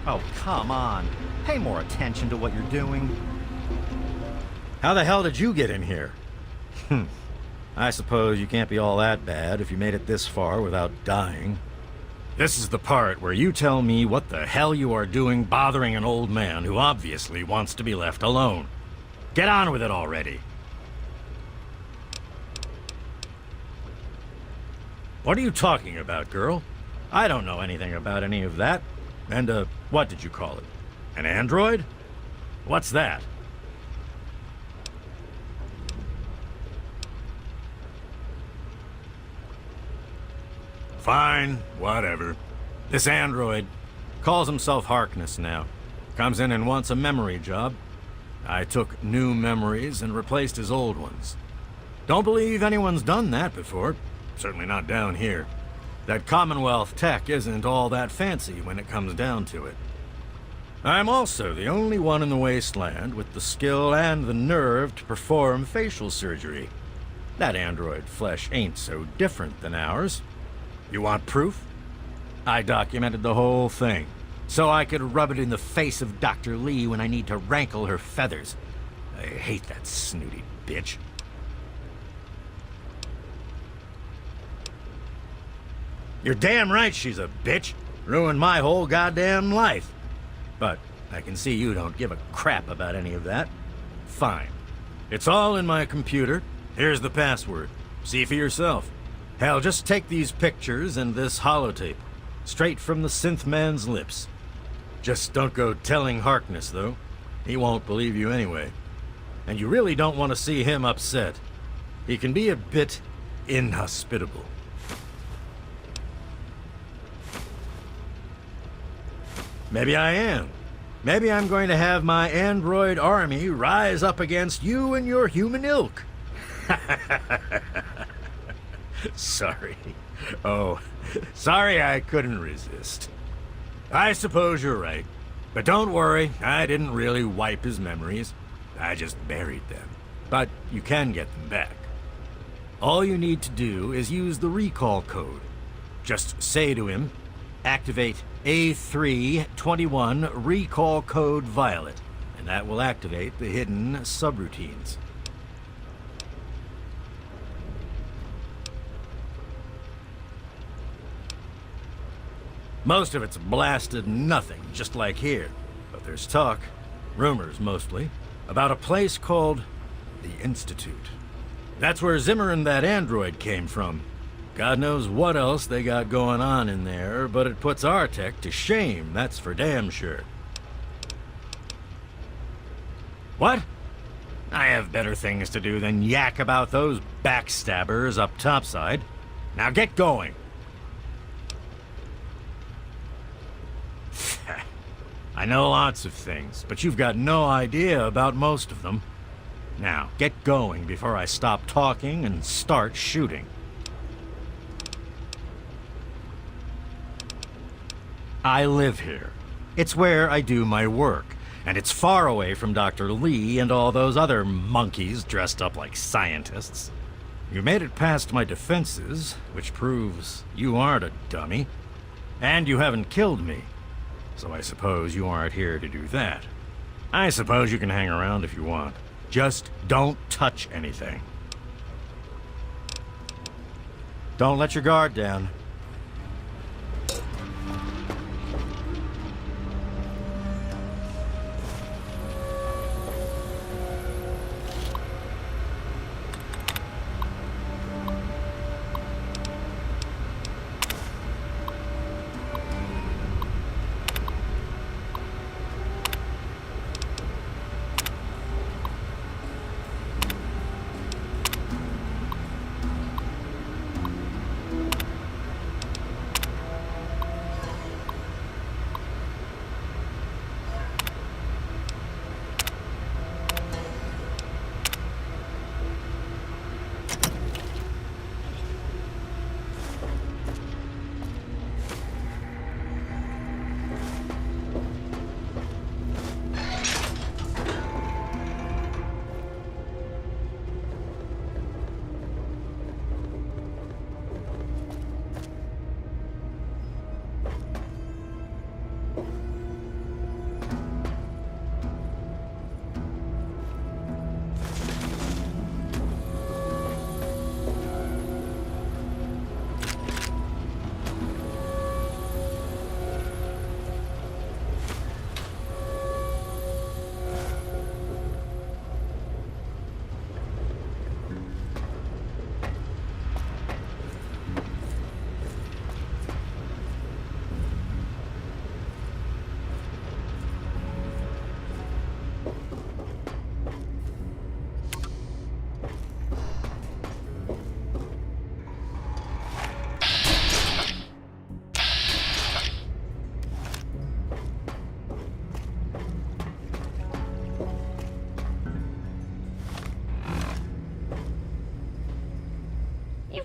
Oh, come on. Pay more attention to what you're doing. How the hell did you get in here? I suppose you can't be all that bad if you made it this far without dying. This is the part where you tell me what the hell you are doing bothering an old man who obviously wants to be left alone. Get on with it already. What are you talking about, girl? I don't know anything about any of that. And, what did you call it? An android? What's that? Fine, whatever. This android calls himself Harkness now. Comes in and wants a memory job. I took new memories and replaced his old ones. Don't believe anyone's done that before. Certainly not down here. That Commonwealth tech isn't all that fancy when it comes down to it. I'm also the only one in the Wasteland with the skill and the nerve to perform facial surgery. That android flesh ain't so different than ours. You want proof? I documented the whole thing, so I could rub it in the face of Dr. Lee when I need to rankle her feathers. I hate that snooty bitch. You're damn right she's a bitch. Ruined my whole goddamn life. But I can see you don't give a crap about any of that. Fine. It's all in my computer. Here's the password. See for yourself. Hell, just take these pictures and this holotape. Straight from the synth man's lips. Just don't go telling Harkness, though. He won't believe you anyway. And you really don't want to see him upset. He can be a bit inhospitable. Maybe I am. Maybe I'm going to have my android army rise up against you and your human ilk. Sorry. Oh, sorry I couldn't resist. I suppose you're right. But don't worry, I didn't really wipe his memories. I just buried them. But you can get them back. All you need to do is use the recall code. Just say to him, activate A321 recall code violet, and that will activate the hidden subroutines. Most of it's blasted nothing, just like here. But there's talk, rumors mostly, about a place called the Institute. That's where Zimmer and that android came from. God knows what else they got going on in there, but it puts our tech to shame, that's for damn sure. What? I have better things to do than yak about those backstabbers up topside. Now get going. I know lots of things, but you've got no idea about most of them. Now, get going before I stop talking and start shooting. I live here. It's where I do my work, and it's far away from Dr. Lee and all those other monkeys dressed up like scientists. You made it past my defenses, which proves you aren't a dummy, and you haven't killed me. So I suppose you aren't here to do that. I suppose you can hang around if you want. Just don't touch anything. Don't let your guard down.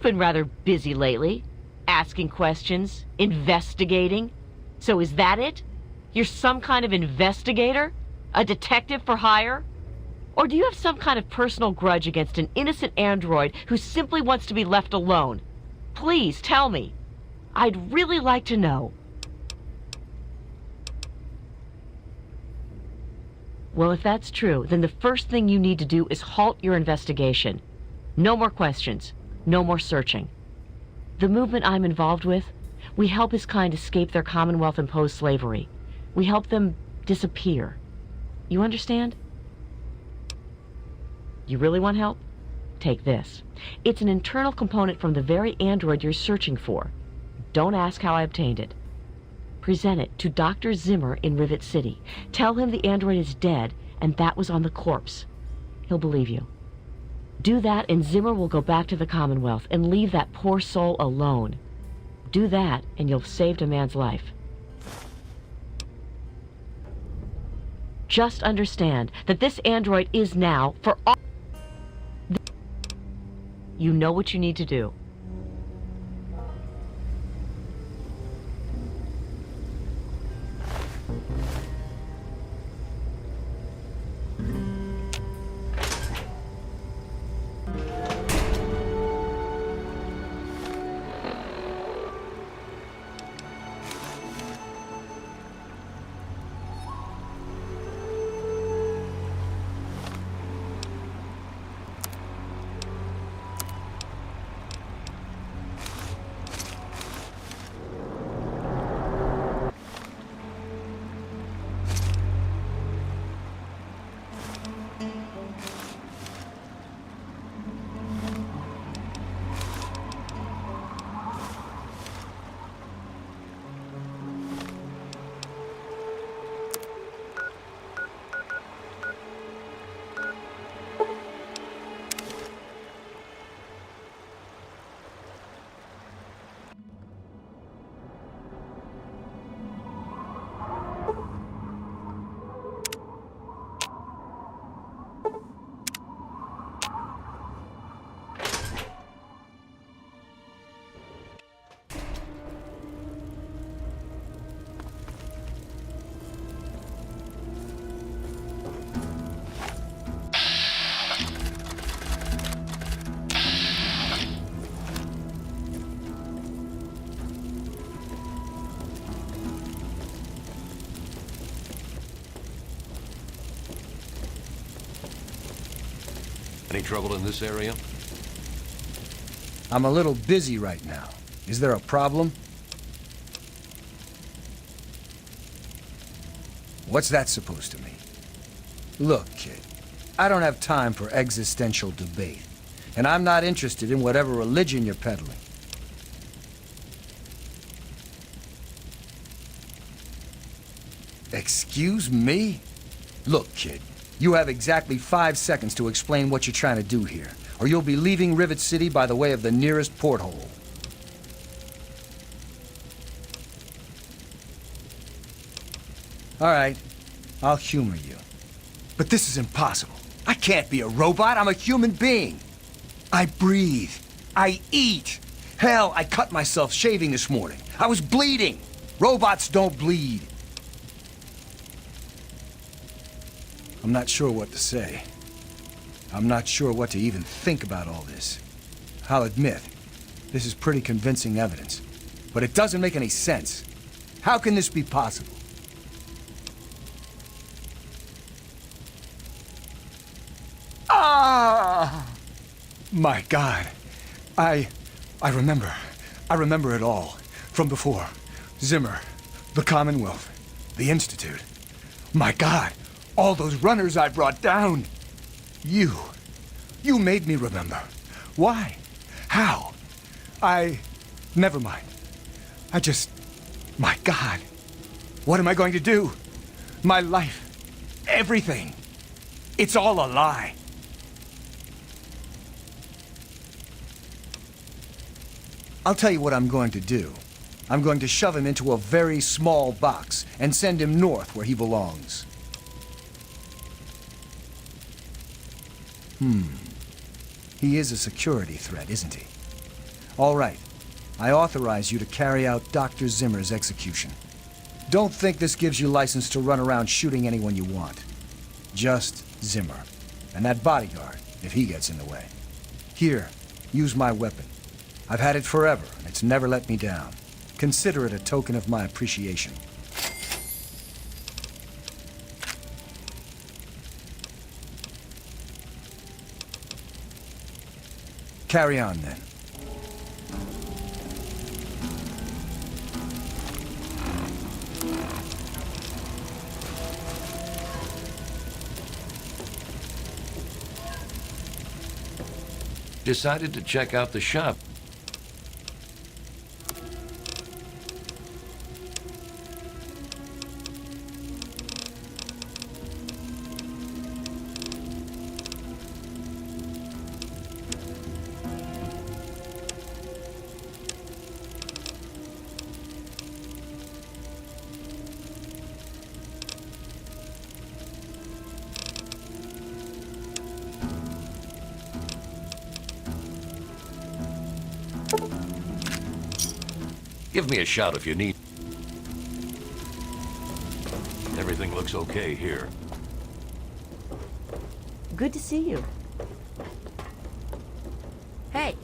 been rather busy lately. Asking questions, investigating. So is that it? You're some kind of investigator? A detective for hire? Or do you have some kind of personal grudge against an innocent android who simply wants to be left alone? Please tell me. I'd really like to know. Well, if that's true, then the first thing you need to do is halt your investigation. No more questions. No more searching. The movement I'm involved with, we help his kind escape their Commonwealth-imposed slavery. We help them disappear. You understand? You really want help? Take this. It's an internal component from the very android you're searching for. Don't ask how I obtained it. Present it to Dr. Zimmer in Rivet City. Tell him the android is dead and that was on the corpse. He'll believe you. Do that and Zimmer will go back to the Commonwealth and leave that poor soul alone. Do that and you'll have saved a man's life. Just understand that this android is now, for all... You know what you need to do. Any trouble in this area? I'm a little busy right now. Is there a problem? What's that supposed to mean? Look, kid, I don't have time for existential debate, and I'm not interested in whatever religion you're peddling. Excuse me? Look, kid, you have exactly 5 seconds to explain what you're trying to do here, or you'll be leaving Rivet City by the way of the nearest porthole. All right, I'll humor you. But this is impossible. I can't be a robot. I'm a human being. I breathe. I eat. Hell, I cut myself shaving this morning. I was bleeding. Robots don't bleed. I'm not sure what to say. I'm not sure what to even think about all this. I'll admit, this is pretty convincing evidence. But it doesn't make any sense. How can this be possible? Ah! My God. I remember. I remember it all. From before. Zimmer. The Commonwealth. The Institute. My God. All those runners I brought down. You made me remember. Why? How? Never mind. My God. What am I going to do? My life. Everything. It's all a lie. I'll tell you what I'm going to do. I'm going to shove him into a very small box and send him north where he belongs. He is a security threat, isn't he? All right. I authorize you to carry out Dr. Zimmer's execution. Don't think this gives you license to run around shooting anyone you want. Just Zimmer. And that bodyguard, if he gets in the way. Here, use my weapon. I've had it forever, and it's never let me down. Consider it a token of my appreciation. Carry on, then. Decided to check out the shop. Give me a shout if you need. Everything looks okay here. Good to see you. Hey.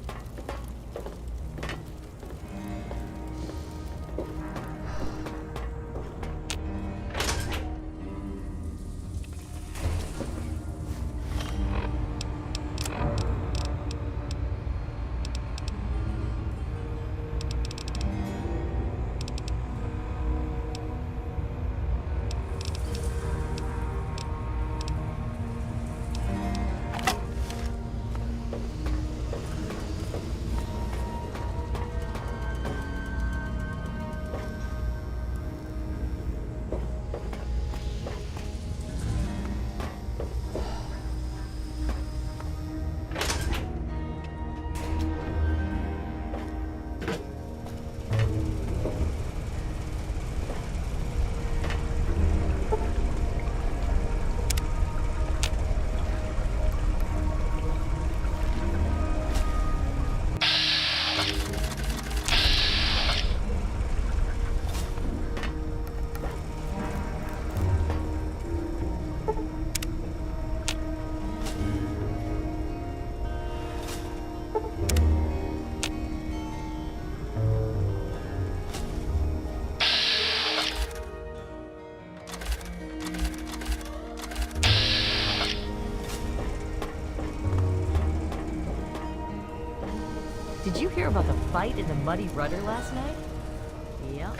Did you hear about the fight in the Muddy Rudder last night? Yep.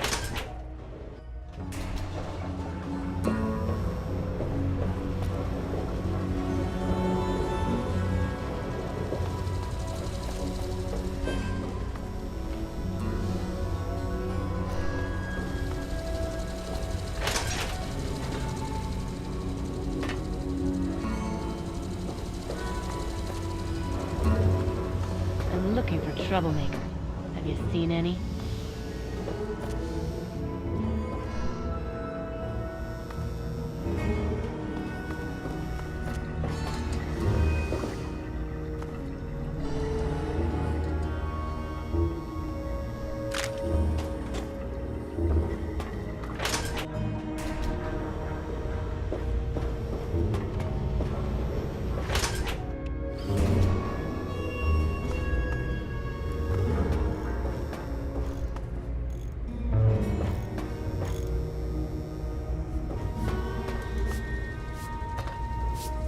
Looking for troublemaker. Have you seen any?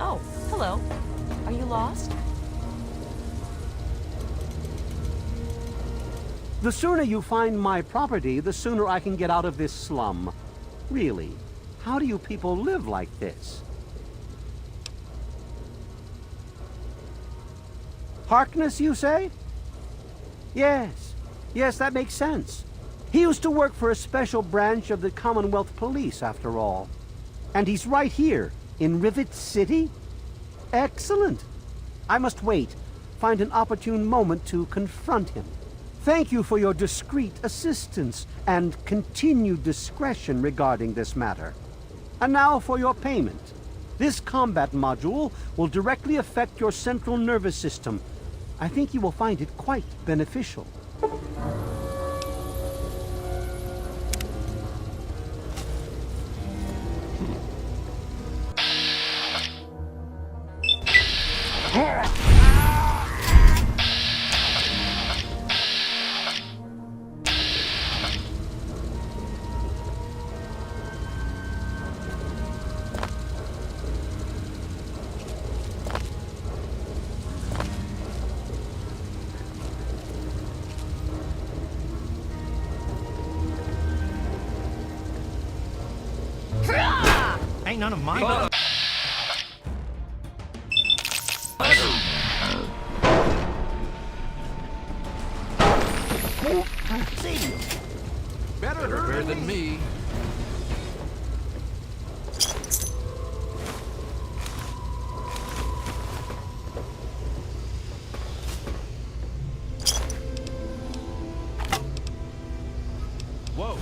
Oh, hello. Are you lost? The sooner you find my property, the sooner I can get out of this slum. Really, how do you people live like this? Harkness, you say? Yes. Yes, that makes sense. He used to work for a special branch of the Commonwealth Police, after all. And he's right here, in Rivet City? Excellent. I must wait, find an opportune moment to confront him. Thank you for your discreet assistance and continued discretion regarding this matter. And now for your payment. This combat module will directly affect your central nervous system, I think you will find it quite beneficial. Ain't none of mine. Better than me. Whoa.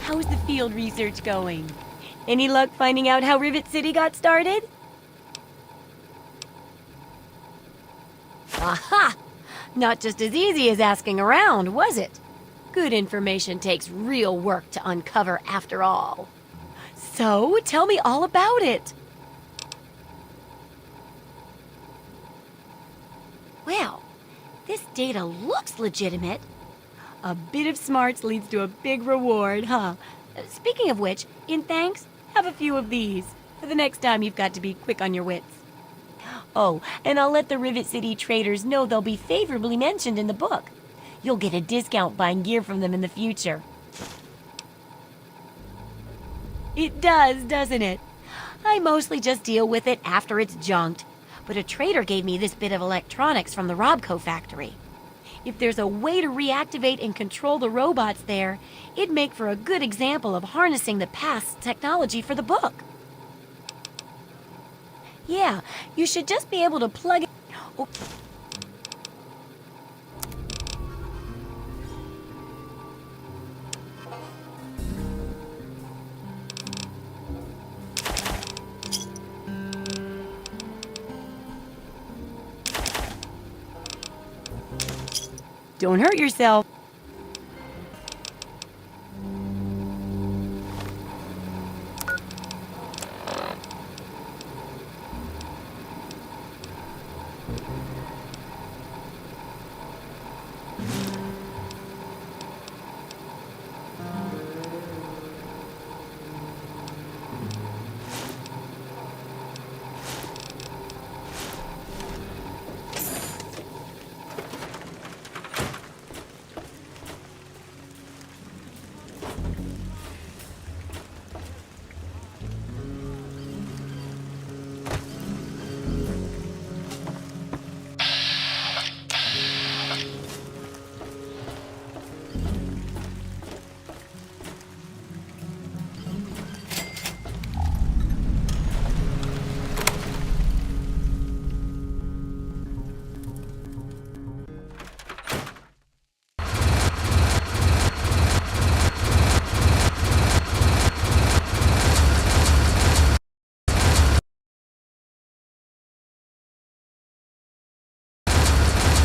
How's the field research going? Any luck finding out how Rivet City got started? Aha! Not just as easy as asking around, was it? Good information takes real work to uncover after all. So, tell me all about it. Well, this data looks legitimate. A bit of smarts leads to a big reward, huh? Speaking of which, in thanks, have a few of these for the next time you've got to be quick on your wits. Oh, and I'll let the Rivet City traders know they'll be favorably mentioned in the book. You'll get a discount buying gear from them in the future. It does, doesn't it? I mostly just deal with it after it's junked, but a trader gave me this bit of electronics from the Robco factory. If there's a way to reactivate and control the robots there, it'd make for a good example of harnessing the past's technology for the book. Yeah, you should just be able to plug it. Oh. Don't hurt yourself.